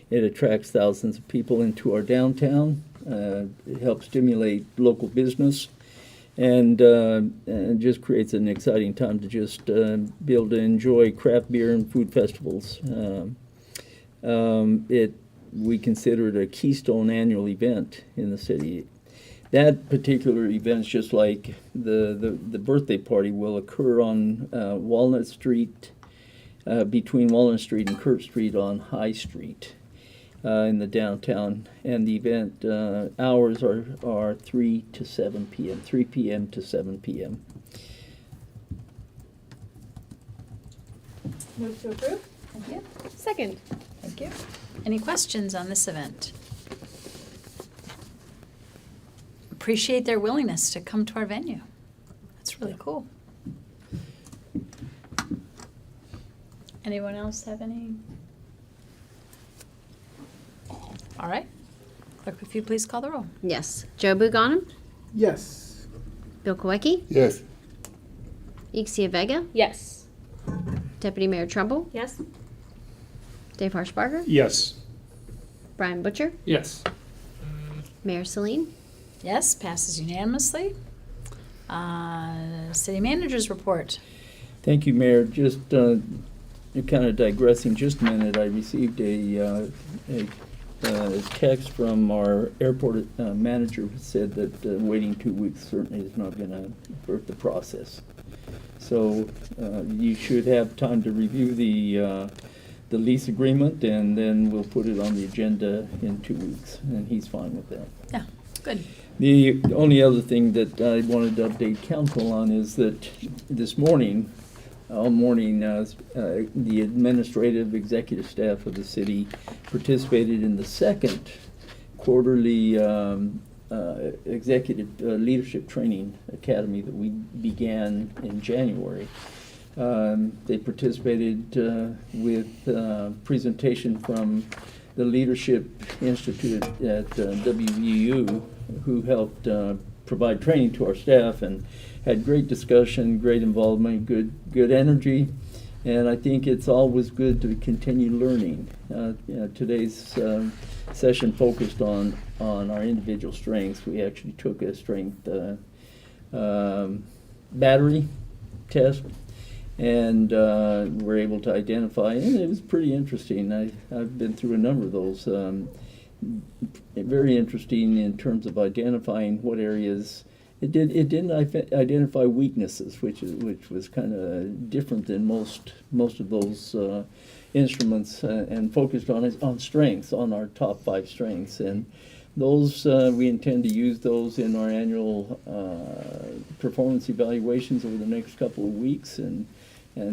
It attracts thousands of people into our downtown. It helps stimulate local business, and just creates an exciting time to just be able to enjoy craft beer and food festivals. We consider it a keystone annual event in the city. That particular event is just like the birthday party will occur on Walnut Street, between Walnut Street and Kerr Street on High Street in the downtown. And the event hours are 3 to 7 p.m., 3 p.m. to 7 p.m. Move to approve. Thank you. Second. Thank you. Any questions on this event? Appreciate their willingness to come to our venue. That's really cool. Anyone else have any? All right. Clerk, if you please call the roll. yes. Joe Buganim, Yes. Bill Koecki, Yes. Ixia Vega, Yes. Deputy Mayor Trumbull, Yes. Dave Harshbarger, Yes. Brian Butcher, Yes. Mayor Celine, Yes, passes unanimously. City managers report. Thank you, Mayor. Just kind of digressing just a minute, I received a text from our airport manager who said that waiting 2 weeks certainly is not going to hurt the process. So you should have time to review the lease agreement, and then we'll put it on the agenda in 2 weeks, and he's fine with that. Yeah, good. The only other thing that I wanted to update council on is that this morning, all morning, the administrative executive staff of the city participated in the second quarterly executive leadership training academy that we began in January. They participated with presentation from the Leadership Institute at WVU, who helped provide training to our staff, and had great discussion, great involvement, good energy, and I think it's always good to continue learning. Today's session focused on our individual strengths. We actually took a strength battery test, and were able to identify, and it was pretty interesting. I've been through a number of those. Very interesting in terms of identifying what areas. It didn't identify weaknesses, which was kind of different than most of those instruments, and focused on strengths, on our top 5 strengths, and those we intend to use those in our annual performance evaluations over the next couple of weeks, and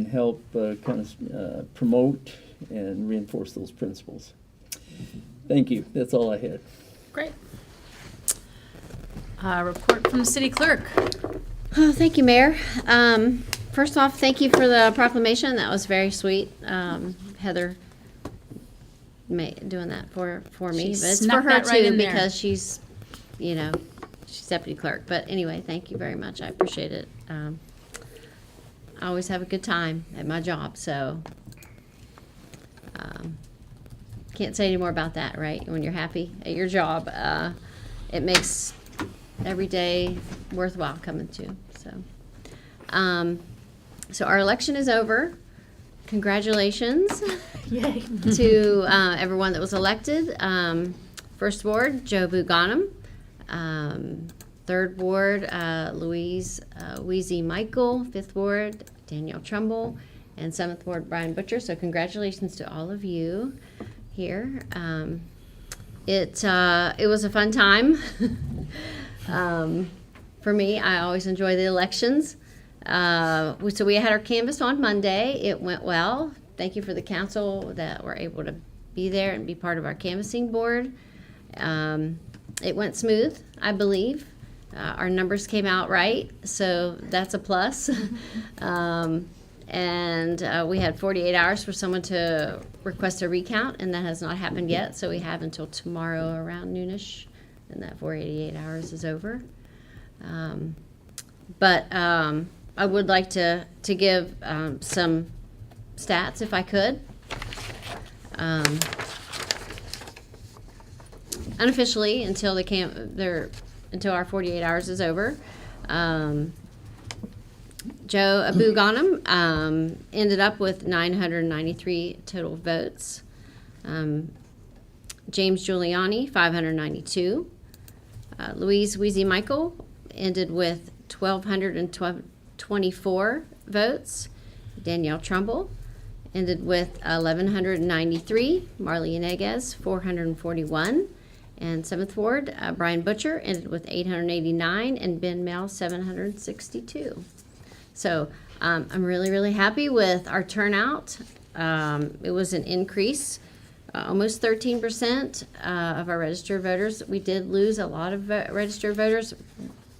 help promote and reinforce those principles. Thank you. That's all I had. Great. Report from the city clerk. Oh, thank you, Mayor. First off, thank you for the proclamation. That was very sweet. Heather doing that for me. She But it's snuck for her that right too, in there. because she's deputy clerk. But anyway, thank you very much. I appreciate it. I always have a good time at my job, so can't say any more about that, right? When you're happy at your job, it makes every day worthwhile coming to. So our election is over. Congratulations to everyone that was elected. First Ward, Joe Buganum. Third Ward, Louise Weezy Michael. Fifth Ward, Danielle Trumbull. And 7th Ward, Brian Butcher. So congratulations to all of you here. It was a fun time. For me, I always enjoy the elections. So we had our canvass on Monday. It went well. Thank you for the council that were able to be there and be part of our canvassing board. It went smooth, I believe. Our numbers came out right, so that's a plus. And we had 48 hours for someone to request a recount, and that has not happened yet. So we have until tomorrow around noonish, and that 48 hours is over. But I would like to give some stats, if I could. Unofficially, until until our 48 hours is over. Joe Buganum ended up with 993 total votes. James Giuliani, 592. Louise Weezy Michael ended with 1,224 votes. Danielle Trumbull ended with 1,193. Marley Ineguez, 441. And 7th Ward, Brian Butcher ended with 889, and Ben Mel, 762. So I'm really, really happy with our turnout. It was an increase, almost 13% of our registered voters. We did lose a lot of registered voters.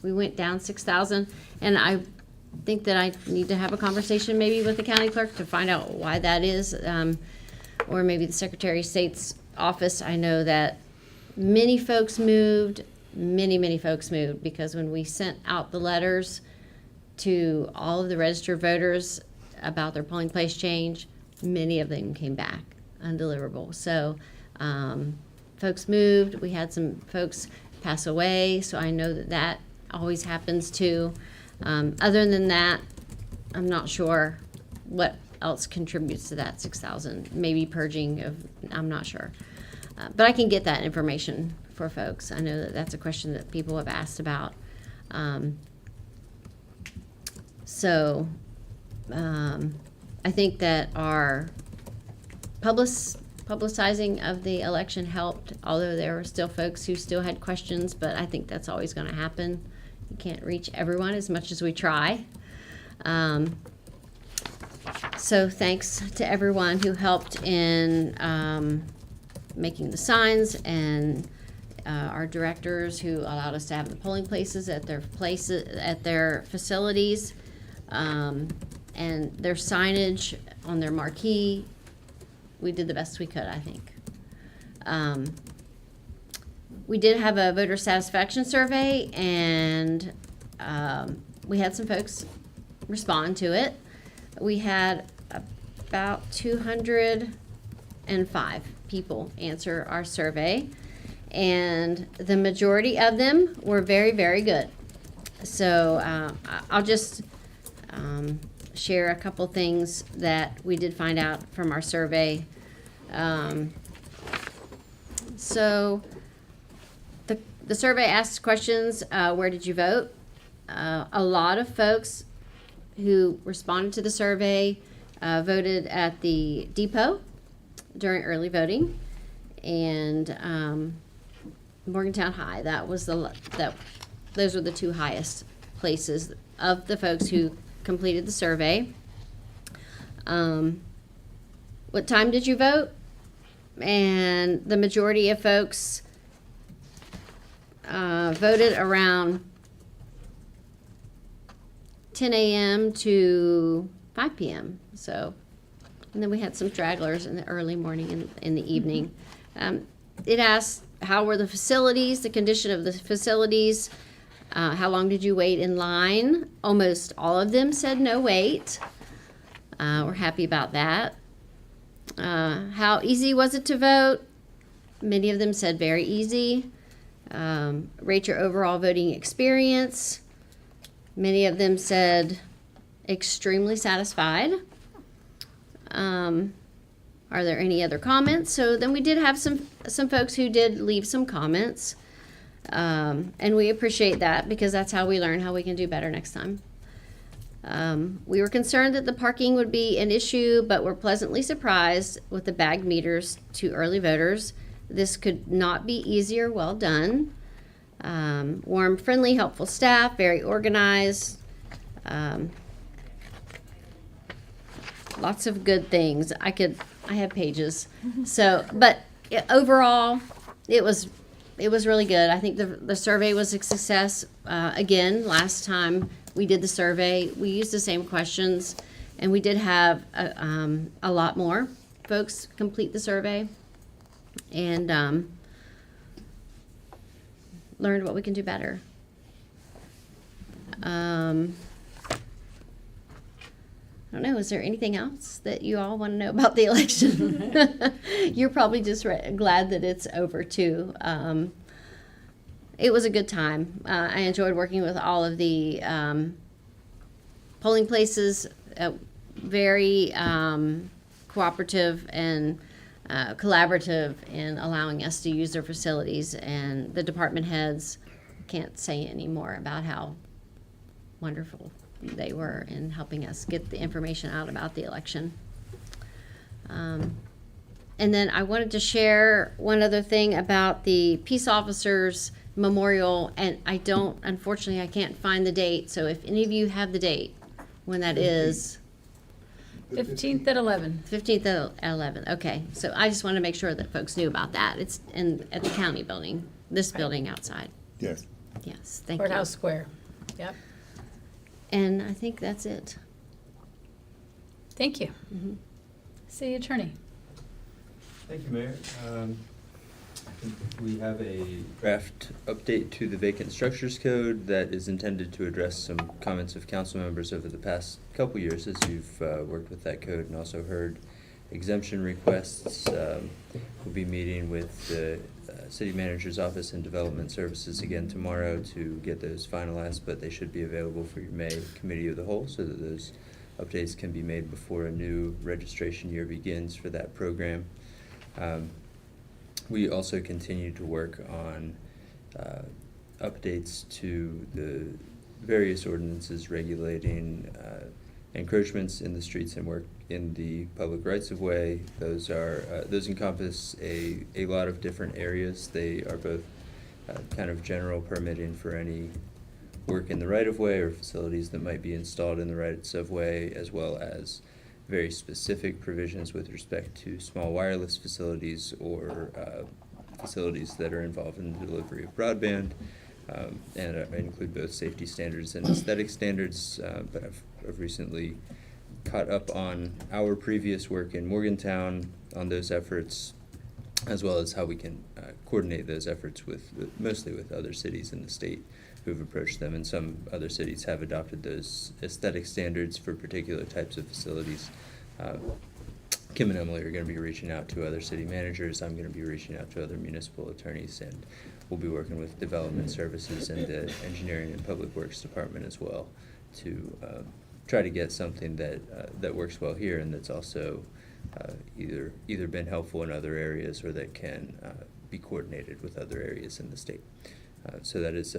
We went down 6,000, and I think that I need to have a conversation maybe with the county clerk to find out why that is, or maybe the Secretary of State's office. I know that many folks moved, many folks moved, because when we sent out the letters to all of the registered voters about their polling place change, many of them came back undeliverable. So folks moved. We had some folks pass away, so I know that always happens too. Other than that, I'm not sure what else contributes to that 6,000. Maybe purging of, I'm not sure. But I can get that information for folks. I know that that's a question that people have asked about. So I think that our publicizing of the election helped, although there were still folks who still had questions, but I think that's always going to happen. You can't reach everyone as much as we try. So thanks to everyone who helped in making the signs, and our directors who allowed us to have the polling places at their facilities, and their signage on their marquee. We did the best we could, I think. We did have a voter satisfaction survey, and we had some folks respond to it. We had about 205 people answer our survey, and the majority of them were very, very good. So I'll just share a couple things that we did find out from our survey. So the survey asked questions, where did you vote? A lot of folks who responded to the survey voted at the depot during early voting, and Morgantown High. Those were the two highest places of the folks who completed the survey. What time did you vote? And the majority of folks voted around 10 a.m. to 5 p.m. So, and then we had some stragglers in the early morning and in the evening. It asked, how were the facilities, the condition of the facilities? How long did you wait in line? Almost all of them said no wait. We're happy about that. How easy was it to vote? Many of them said very easy. Rate your overall voting experience. Many of them said extremely satisfied. Are there any other comments? So then we did have some folks who did leave some comments. And we appreciate that, because that's how we learn how we can do better next time. We were concerned that the parking would be an issue, but were pleasantly surprised with the bag meters to early voters. This could not be easier. Well done. Warm, friendly, helpful staff, very organized. Lots of good things. I have pages. So, but overall, it was really good. I think the survey was a success. Again, last time we did the survey, we used the same questions, and we did have a lot more folks complete the survey, and learned what we can do better. I don't know, is there anything else that you all want to know about the election? You're probably just glad that it's over, too. It was a good time. I enjoyed working with all of the polling places, very cooperative and collaborative in allowing us to use their facilities, and the department heads can't say any more about how wonderful they were in helping us get the information out about the election. And then I wanted to share one other thing about the peace officers memorial, and unfortunately I can't find the date, so if any of you have the date when that is. 15th at 11. 15th at 11, okay. So I just want to make sure that folks knew about that. It's at the county building, this building outside. Yes. Yes, thank you. Courthouse Square. Yep. And I think that's it. Thank you. Mm-hmm. City Attorney. Thank you, Mayor. I think we have a draft update to the Vacant Structures Code that is intended to address some comments of council members over the past couple years as you've worked with that code and also heard exemption requests. We'll be meeting with the City Manager's Office and Development Services again tomorrow to get those finalized, but they should be available for your May Committee of the Whole so that those updates can be made before a new registration year begins for that program. We also continue to work on updates to the various ordinances regulating encroachments in the streets and work in the public rights of way. Those encompass a lot of different areas. They are both kind of general permitting for any work in the right of way or facilities that might be installed in the rights of way, as well as very specific provisions with respect to small wireless facilities or facilities that are involved in the delivery of broadband. And I include both safety standards and aesthetic standards, but I've recently caught up on our previous work in Morgantown on those efforts, as well as how we can coordinate those efforts mostly with other cities in the state who have approached them, and some other cities have adopted those aesthetic standards for particular types of facilities. Kim and Emily are going to be reaching out to other city managers. I'm going to be reaching out to other municipal attorneys, and we'll be working with development services and the engineering and public works department as well to try to get something that works well here and that's also either been helpful in other areas or that can be coordinated with other areas in the state. So that is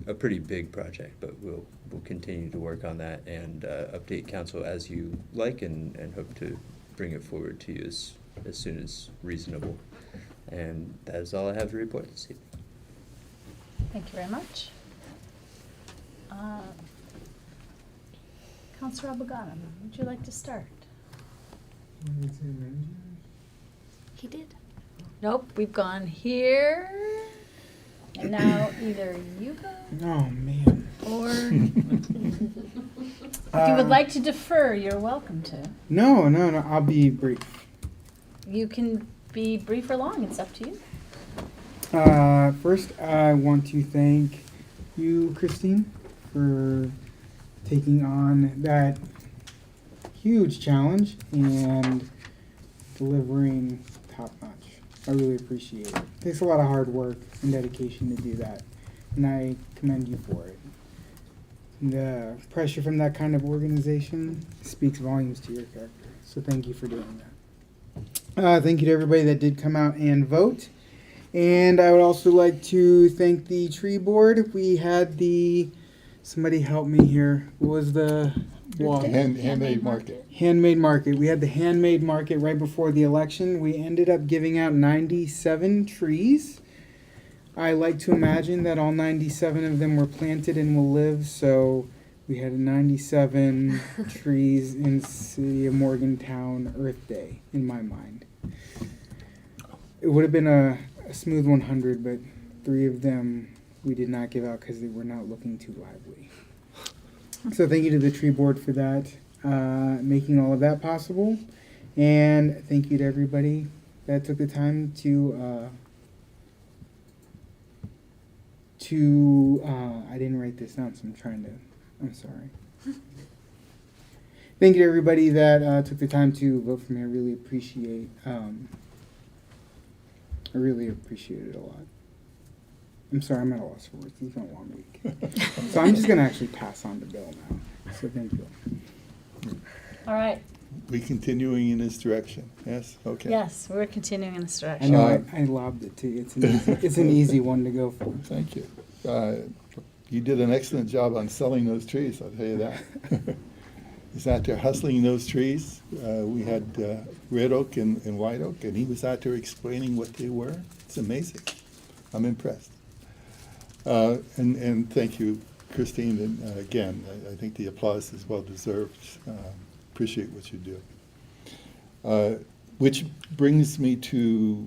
a pretty big project, but we'll continue to work on that and update council as you like, and hope to bring it forward to you as soon as reasonable. And that is all I have to report this evening. Thank you very much. Councilor Abou-Ganim, would you like to start? He did. Nope, we've gone here. And now either you go Oh, man. or if you would like to defer, you're welcome to. No, I'll be brief. You can be brief or long, it's up to you. First, I want to thank you, Christine, for taking on that huge challenge and delivering top notch. I really appreciate it. It takes a lot of hard work and dedication to do that, and I commend you for it. The pressure from that kind of organization speaks volumes to your character, so thank you for doing that. Thank you to everybody that did come out and vote. And I would also like to thank the tree board. We had somebody help me here. What was the walk? Handmade market. Handmade market. We had the handmade market right before the election. We ended up giving out 97 trees. I like to imagine that all 97 of them were planted and will live, so we had 97 trees in City of Morgantown Earth Day, in my mind. It would have been a smooth 100, but 3 of them we did not give out because they were not looking too lively. So thank you to the tree board for that, making all of that possible. And thank you to everybody that took the time to I didn't write this down, so I'm sorry. Thank you to everybody that took the time to vote for me. I really appreciate it a lot. I'm sorry, I'm at a loss for words. It's been a long week. So I'm just going to actually pass on to Bill now. So thank you. All right. We continuing in this direction, yes? Okay. Yes, we're continuing in this I direction. know I lobbed it to you. It's an easy one to go for. Thank you. You did an excellent job on selling those trees, I'll tell you that. He's out there hustling those trees. We had red oak and white oak, and he was out there explaining what they were. It's amazing. I'm impressed. And thank you, Christine. And again, I think the applause is well deserved. Appreciate what you do. Which brings me to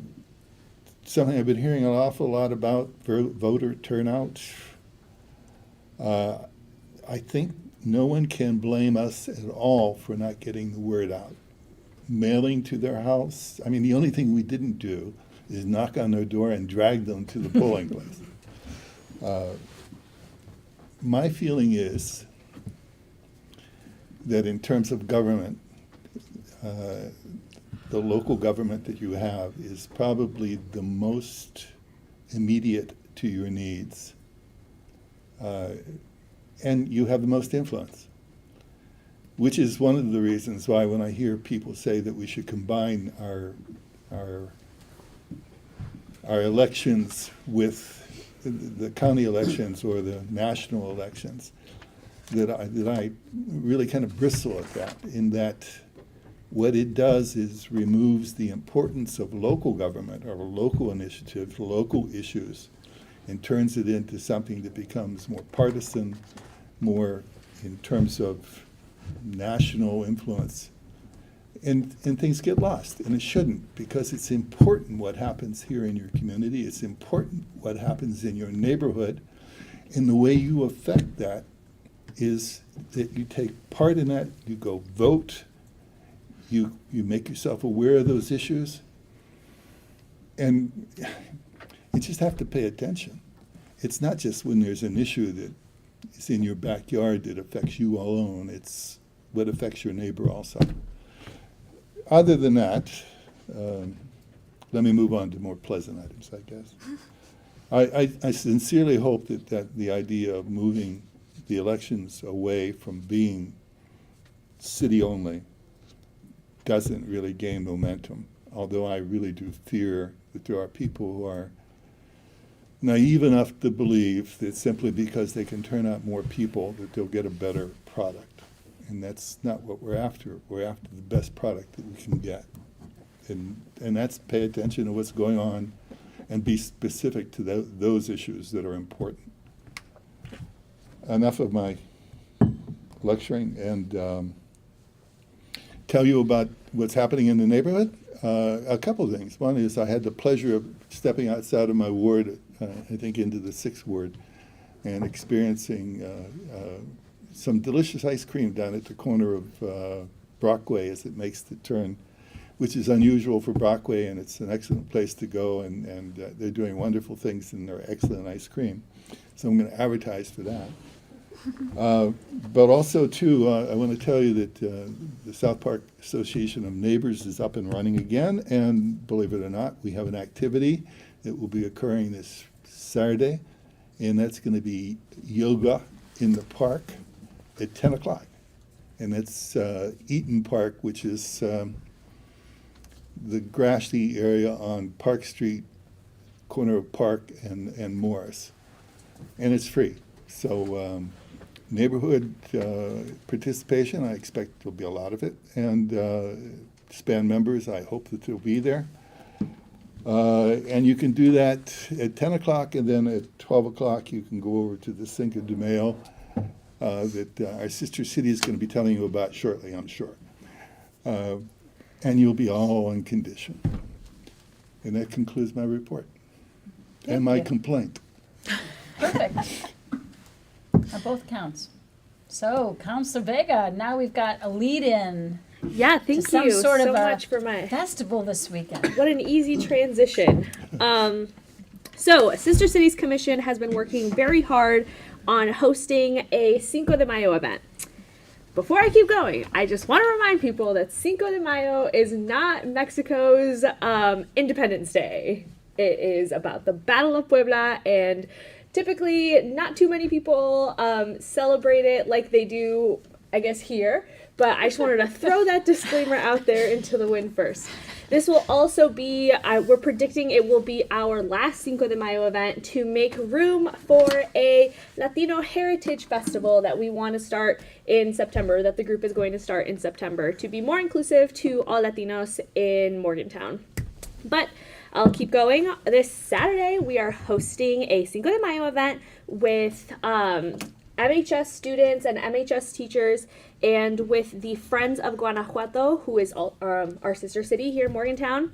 something I've been hearing an awful lot about, voter turnout. I think no one can blame us at all for not getting the word out. Mailing to their house. I mean, the only thing we didn't do is knock on their door and drag them to the polling place. My feeling is that in terms of government, the local government that you have is probably the most immediate to your needs. And you have the most influence, which is one of the reasons why when I hear people say that we should combine our elections with the county elections or the national elections, that I really kind of bristle at that, in that what it does is removes the importance of local government or local initiatives, local issues, and turns it into something that becomes more partisan, more in terms of national influence. and things get lost, and it shouldn't, because it's important what happens here in your community. It's important what happens in your neighborhood, and the way you affect that is that you take part in that, you go vote, you make yourself aware of those issues, and you just have to pay attention. It's not just when there's an issue that is in your backyard that affects you alone, it's what affects your neighbor also. Other than that, let me move on to more pleasant items, I guess. I sincerely hope that the idea of moving the elections away from being city only doesn't really gain momentum, although I really do fear that there are people who are naive enough to believe that simply because they can turn out more people that they'll get a better product. And that's not what we're after. We're after the best product that we can get. And that's pay attention to what's going on and be specific to those issues that are important. Enough of my lecturing, and tell you about what's happening in the neighborhood. A couple of things. One is I had the pleasure of stepping outside of my ward, I think into the 6th ward, and experiencing some delicious ice cream down at the corner of Brockway as it makes the turn, which is unusual for Brockway, and it's an excellent place to go, and they're doing wonderful things in their excellent ice cream. So I'm going to advertise for that. But also, too, I want to tell you that the South Park Association of Neighbors is up and running again, and believe it or not, we have an activity that will be occurring this Saturday, and that's going to be yoga in the park at 10 o'clock. And that's Eaton Park, which is the grassy area on Park Street, corner of Park and Morris. And it's free. So neighborhood participation, I expect there'll be a lot of it. And SPAN members, I hope that they'll be there. And you can do that at 10 o'clock, and then at 12 o'clock you can go over to the Cinco de Mayo that our sister city is going to be telling you about shortly, I'm sure. And you'll be all in condition. And that concludes my report. And my complaint. Perfect. On both counts. So, Councilor Vega, now we've got a lead-in Yeah, thank to some you sort so of a much for my festival this weekend. What an easy transition. So, Sister Cities Commission has been working very hard on hosting a Cinco de Mayo event. Before I keep going, I just want to remind people that Cinco de Mayo is not Mexico's Independence Day. It is about the Battle of Puebla, and typically not too many people celebrate it like they do, I guess, here. But I just wanted to throw that disclaimer out there into the wind first. This will also be, we're predicting it will be our last Cinco de Mayo event to make room for a Latino Heritage Festival that we want to start in September, that the group is going to start in September, to be more inclusive to all Latinos in Morgantown. But I'll keep going. This Saturday, we are hosting a Cinco de Mayo event with MHS students and MHS teachers, and with the Friends of Guanajuato, who is our sister city here in Morgantown.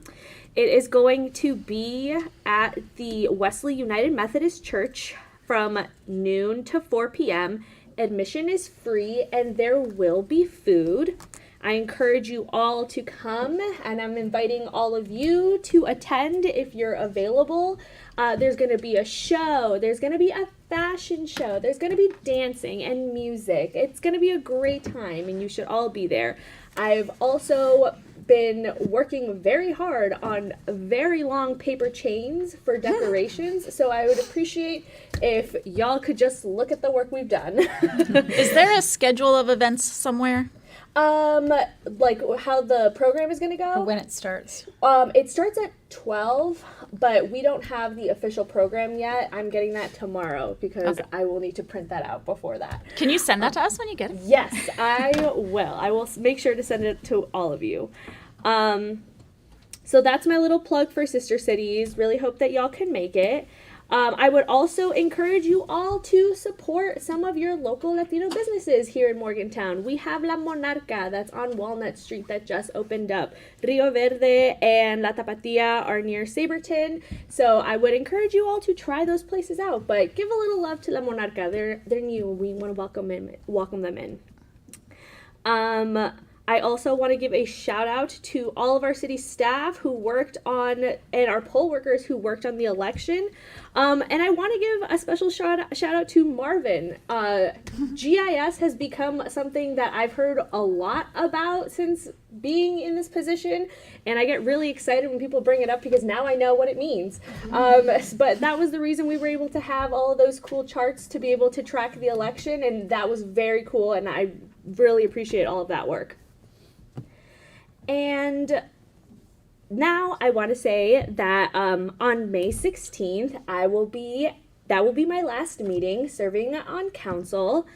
It is going to be at the Wesley United Methodist Church from noon to 4 p.m. Admission is free, and there will be food. I encourage you all to come, and I'm inviting all of you to attend if you're available. There's going to be a show. There's going to be a fashion show. There's going to be dancing and music. It's going to be a great time, and you should all be there. I've also been working very hard on very long paper chains for decorations, so I would appreciate if y'all could just look at the work we've done. Is there a schedule of events somewhere? Like how the program is going to go? Or when it starts? It starts at 12, but we don't have the official program yet. I'm getting that tomorrow because I will need to print that out before that. Can you send that to us when you get it? Yes, I will. I will make sure to send it to all of you. So that's my little plug for Sister Cities. Really hope that y'all can make it. I would also encourage you all to support some of your local Latino businesses here in Morgantown. We have La Monarca that's on Walnut Street that just opened up. Rio Verde and La Tapatía are near Saberton. So I would encourage you all to try those places out. But give a little love to La Monarca. They're new. We want to welcome them in. I also want to give a shout out to all of our city staff who worked on, and our poll workers who worked on the election. And I want to give a special shout out to Marvin. GIS has become something that I've heard a lot about since being in this position, and I get really excited when people bring it up because now I know what it means. But that was the reason we were able to have all of those cool charts to be able to track the election, and that was very cool, and I really appreciate all of that work. And now I want to say that on May 16th, that will be my last meeting serving on council.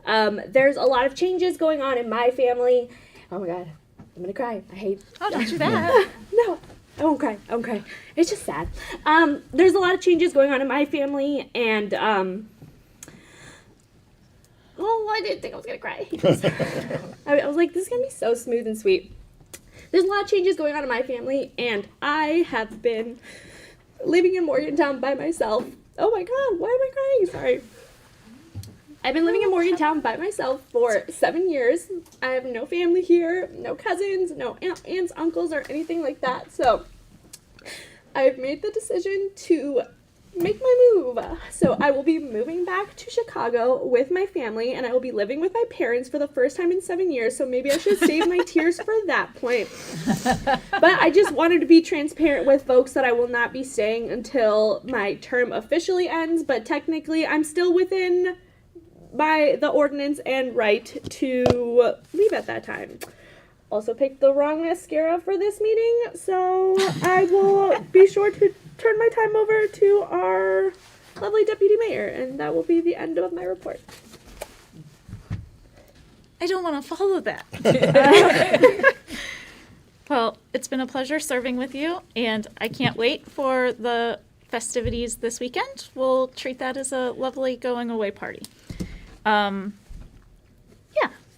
There's a lot of changes going on in my family. Oh my God, I'm gonna cry. I hate. Oh, don't do that. No, I won't cry. I won't cry. It's just sad. There's a lot of changes going on in my family, and I didn't think I was gonna cry. I was like, this is gonna be so smooth and sweet. There's a lot of changes going on in my family, and I have been living in Morgantown by myself. Oh my God, why am I crying? Sorry. I've been living in Morgantown by myself for 7 years. I have no family here, no cousins, no aunts, uncles, or anything like that. So I've made the decision to make my move. So I will be moving back to Chicago with my family, and I will be living with my parents for the first time in 7 years. So maybe I should save my tears for that point. But I just wanted to be transparent with folks that I will not be staying until my term officially ends, but technically I'm still within the ordinance and right to leave at that time. Also picked the wrong mascara for this meeting, so I will be sure to turn my time over to our lovely deputy mayor, and that will be the end of my report. I don't want to follow that. Well, it's been a pleasure serving with you, and I can't wait for the festivities this weekend. We'll treat that as a lovely going away party.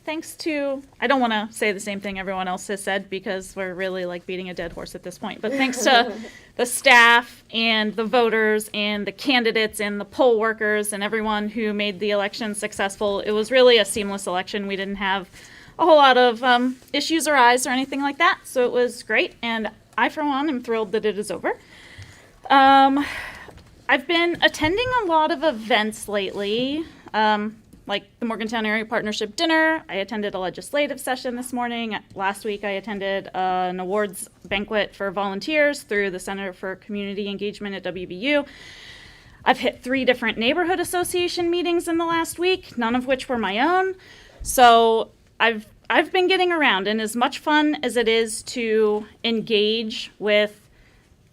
Thanks to, I don't want to say the same thing everyone else has said because we're really like beating a dead horse at this point, but thanks to the staff and the voters and the candidates and the poll workers and everyone who made the election successful. It was really a seamless election. We didn't have a whole lot of issues or ayes or anything like that, so it was great, and I, for one, am thrilled that it is over. I've been attending a lot of events lately. Like the Morgantown Area Partnership Dinner. I attended a legislative session this morning. Last week I attended an awards banquet for volunteers through the Center for Community Engagement at WVU. I've hit 3 different neighborhood association meetings in the last week, none of which were my own. So I've been getting around, and as much fun as it is to engage with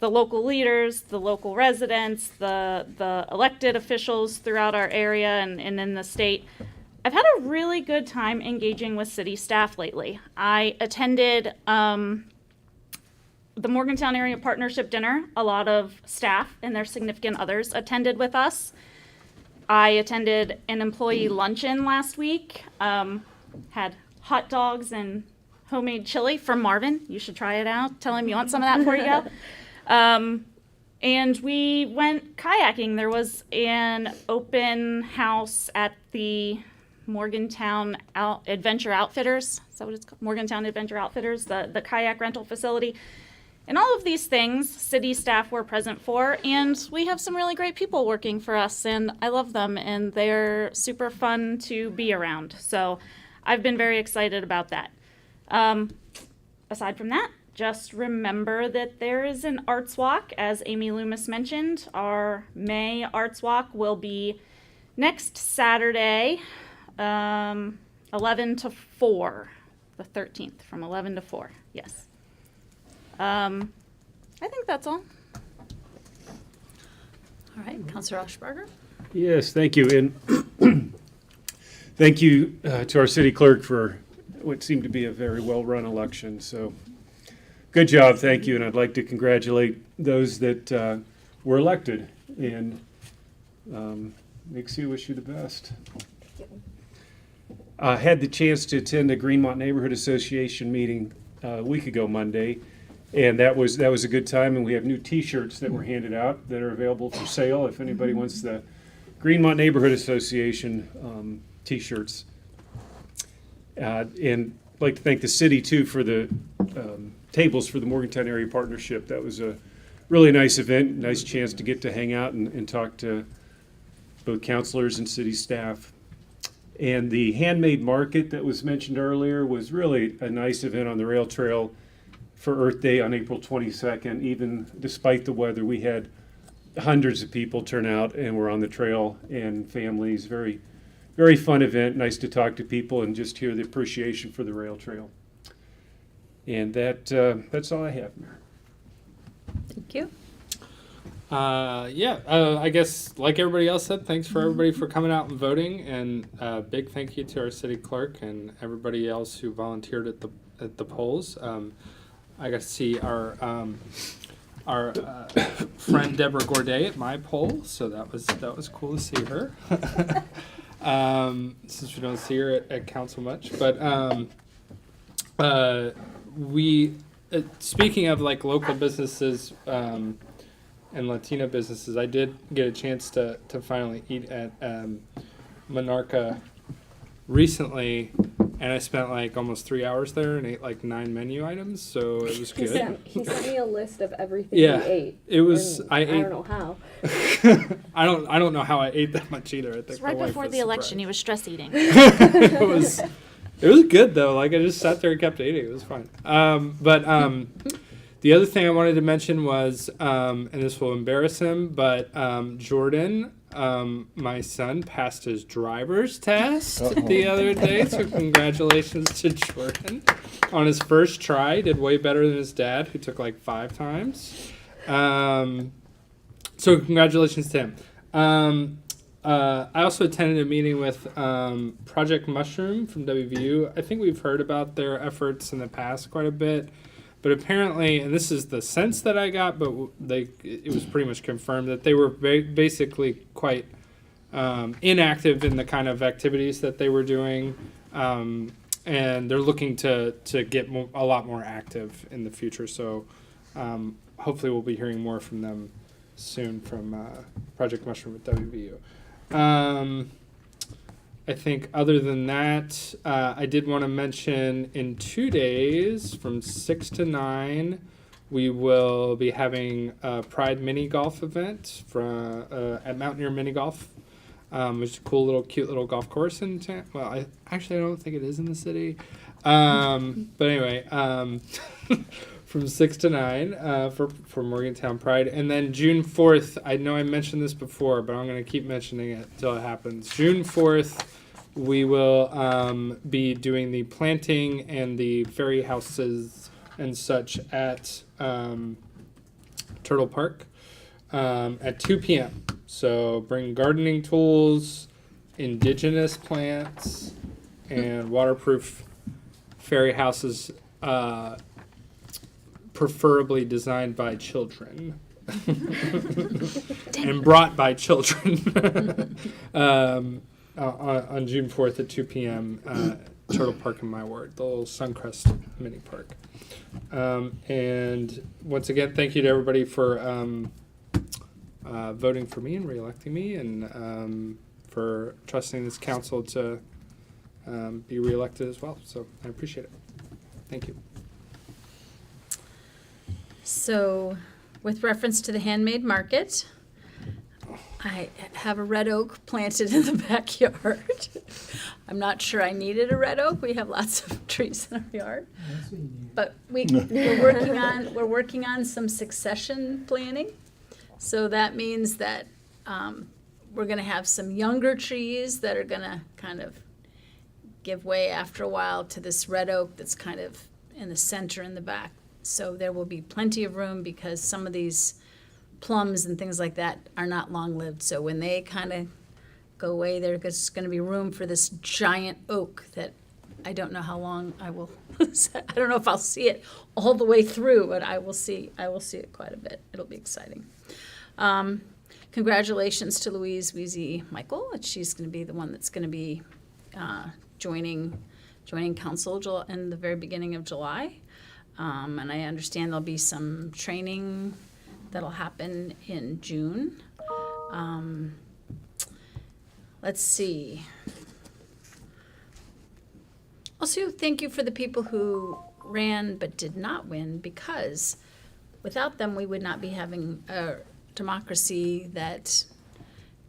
the local leaders, the local residents, the elected officials throughout our area and in the state, I've had a really good time engaging with city staff lately. I attended the Morgantown Area Partnership Dinner. A lot of staff and their significant others attended with us. I attended an employee luncheon last week, had hot dogs and homemade chili from Marvin. You should try it out. Tell him you want some of that before you go. And we went kayaking. There was an open house at the Morgantown Adventure Outfitters. Is that what it's called? Morgantown Adventure Outfitters, the kayak rental facility. And all of these things, city staff were present for, and we have some really great people working for us, and I love them, and they're super fun to be around. So I've been very excited about that. Aside from that, just remember that there is an Arts Walk, as Amy Loomis mentioned. Our May Arts Walk will be next Saturday, 11 to 4, the 13th, from 11 to 4, yes. I think that's all. All right, Councilor Oshberger. Yes, thank you. And thank you to our city clerk for what seemed to be a very well-run election. So good job, thank you. And I'd like to congratulate those that were elected. And Nixie, wish you the best. I had the chance to attend a Greenmont Neighborhood Association meeting a week ago Monday, and that was a good time. And we have new T-shirts that were handed out that are available for sale if anybody wants the Greenmont Neighborhood Association T-shirts. And I'd like to thank the city too for the tables for the Morgantown Area Partnership. That was a really nice event, nice chance to get to hang out and talk to both counselors and city staff. And the handmade market that was mentioned earlier was really a nice event on the rail trail for Earth Day on April 22nd. Even despite the weather, we had hundreds of people turn out and were on the trail, and families. Very, very fun event. Nice to talk to people and just hear the appreciation for the rail trail. And that's all I have, Mayor. Thank you. I guess like everybody else said, thanks for everybody for coming out and voting, and big thank you to our city clerk and everybody else who volunteered at the polls. I got to see our friend Deborah Gourdet at my poll, so that was cool to see her. Since we don't see her at council much, but we speaking of like local businesses. And Latino businesses, I did get a chance to finally eat at Monarca recently, and I spent like almost 3 hours there and ate like 9 menu items, so it was good. He sent me a list of everything Yeah, he ate. it was. And I don't know how. I don't know how I ate that much either. I think It's right my wife before was the election. He surprised. was stress eating. It was good though. Like I just sat there and kept eating. It was fine. The other thing I wanted to mention was, and this will embarrass him, but Jordan, my son, passed his driver's test the other day. So congratulations to Jordan on his first try. Did way better than his dad, who took like 5 times. So congratulations to him. I also attended a meeting with Project Mushroom from WVU. I think we've heard about their efforts in the past quite a bit. But apparently, and this is the sense that I got, but it was pretty much confirmed that they were basically quite inactive in the kind of activities that they were doing. And they're looking to get a lot more active in the future. So hopefully we'll be hearing more from them soon from Project Mushroom at WVU. I think other than that, I did want to mention in 2 days from 6 to 9, we will be having a Pride mini golf event at Mountaineer Mini Golf, which is a cool cute little golf course in town. Well, I don't think it is in the city. But anyway, from 6 to 9 for Morgantown Pride. And then June 4th, I know I mentioned this before, but I'm going to keep mentioning it until it happens. June 4th, we will be doing the planting and the fairy houses and such at Turtle Park at 2 p.m. So bring gardening tools, indigenous plants, and waterproof fairy houses, preferably designed by children and brought by children. On June 4th at 2 p.m. Turtle Park in my ward, the little Suncrest mini park. And once again, thank you to everybody for voting for me and re-electing me, and for trusting this council to be re-elected as well. So I appreciate it. Thank you. So, with reference to the handmade market, I have a red oak planted in the backyard. I'm not sure I needed a red oak. We have lots of trees in our yard. But we're working on some succession planning. So that means that we're going to have some younger trees that are going to kind of give way after a while to this red oak that's kind of in the center in the back. So there will be plenty of room because some of these plums and things like that are not long-lived. So when they kind of go away, there's going to be room for this giant oak that I don't know how long I will. I don't know if I'll see it all the way through, but I will see it quite a bit. It'll be exciting. congratulations to Louise Weezy Michael. She's going to be the one that's going to be joining council in the very beginning of July. And I understand there'll be some training that'll happen in June. Let's see. Also, thank you for the people who ran but did not win, because without them we would not be having a democracy that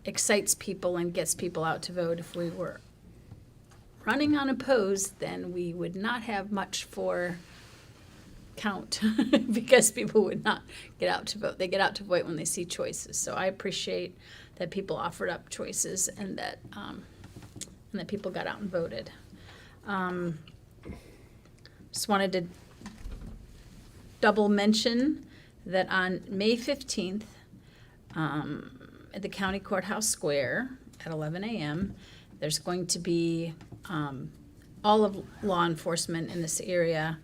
excites people and gets people out to vote. If we were running unopposed, then we would not have much for count because people would not get out to vote. They get out to vote when they see choices. So I appreciate that people offered up choices and that people got out and voted. Just wanted to double mention that on May 15th, at the County Courthouse Square at 11 a.m., there's going to be all of law enforcement in this area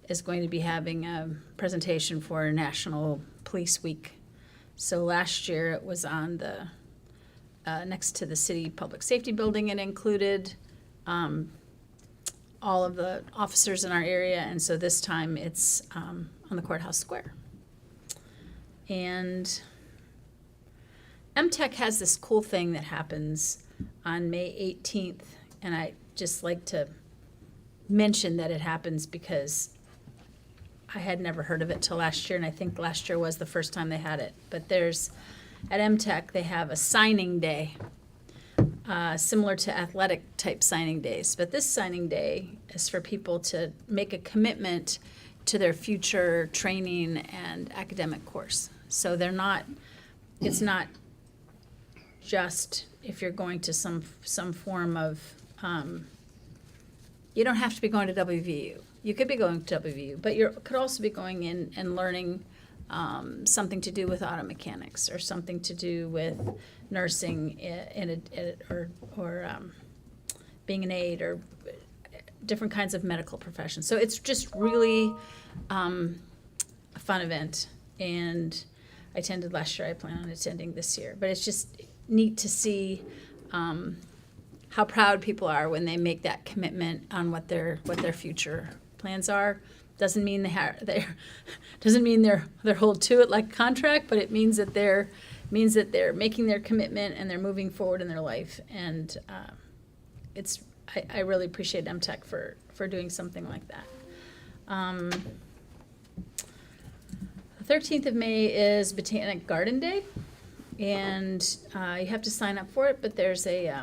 is going to be having a presentation for National Police Week. So last year it was on the next to the City Public Safety Building. It included all of the officers in our area, and so this time it's on the Courthouse Square. And MTech has this cool thing that happens on May 18th, and I just like to mention that it happens because I had never heard of it till last year, and I think last year was the first time they had it. But at MTech, they have a signing day, similar to athletic type signing days. But this signing day is for people to make a commitment to their future training and academic course. So it's not just if you're going to some form of, you don't have to be going to WVU. You could be going to WVU, but you could also be going in and learning something to do with auto mechanics or something to do with nursing or being an aide or different kinds of medical professions. So it's just really a fun event, and I attended last year. I plan on attending this year, but it's just neat to see how proud people are when they make that commitment on what their future plans are. Doesn't mean they're hold to it like a contract, but it means that they're making their commitment and they're moving forward in their life. And I really appreciate MTech for doing something like that. The 13th of May is Botanic Garden Day, and you have to sign up for it, but there's a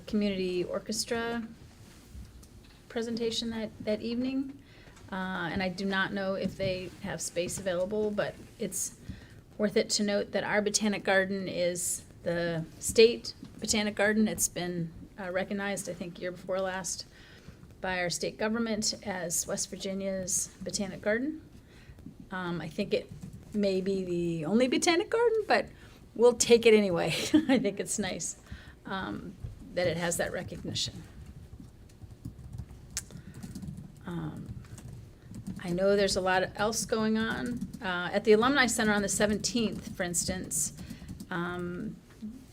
community orchestra presentation that evening. And I do not know if they have space available, but it's worth it to note that our Botanic Garden is the state Botanic Garden. It's been recognized, I think, year before last by our state government as West Virginia's Botanic Garden. I think it may be the only Botanic Garden, but we'll take it anyway. I think it's nice that it has that recognition. I know there's a lot else going on. At the Alumni Center on the 17th, for instance, and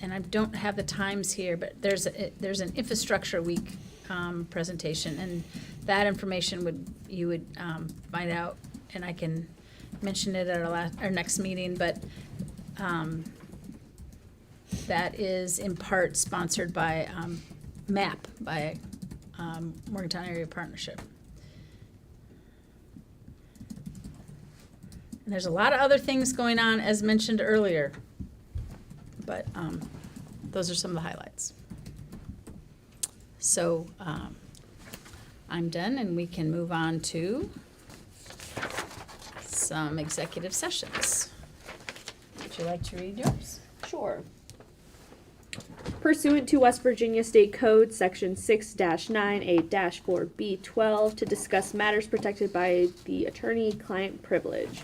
I don't have the times here, but there's an Infrastructure Week presentation, and that information you would find out, and I can mention it at our next meeting, but that is in part sponsored by MAP, by Morgantown Area Partnership. And there's a lot of other things going on, as mentioned earlier, but those are some of the highlights. So I'm done, and we can move on to some executive sessions. Would you like to read yours? Sure. Pursuant to West Virginia State Code, Section 6-9A-4B12, to discuss matters protected by the attorney-client privilege.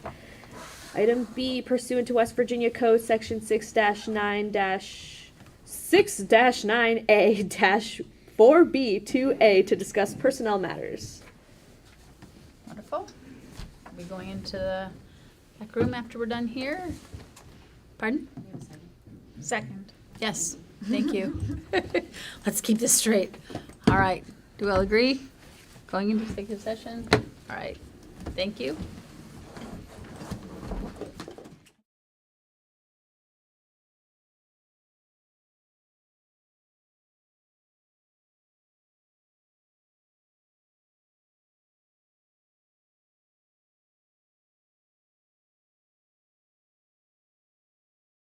Item B, pursuant to West Virginia Code, Section 6-9A-4B2A, to discuss personnel matters. Wonderful. Are we going into the back room after we're done here? Pardon? Second. Yes, thank you. Let's keep this straight. All right, do we all agree? Going into executive session? All right, thank you.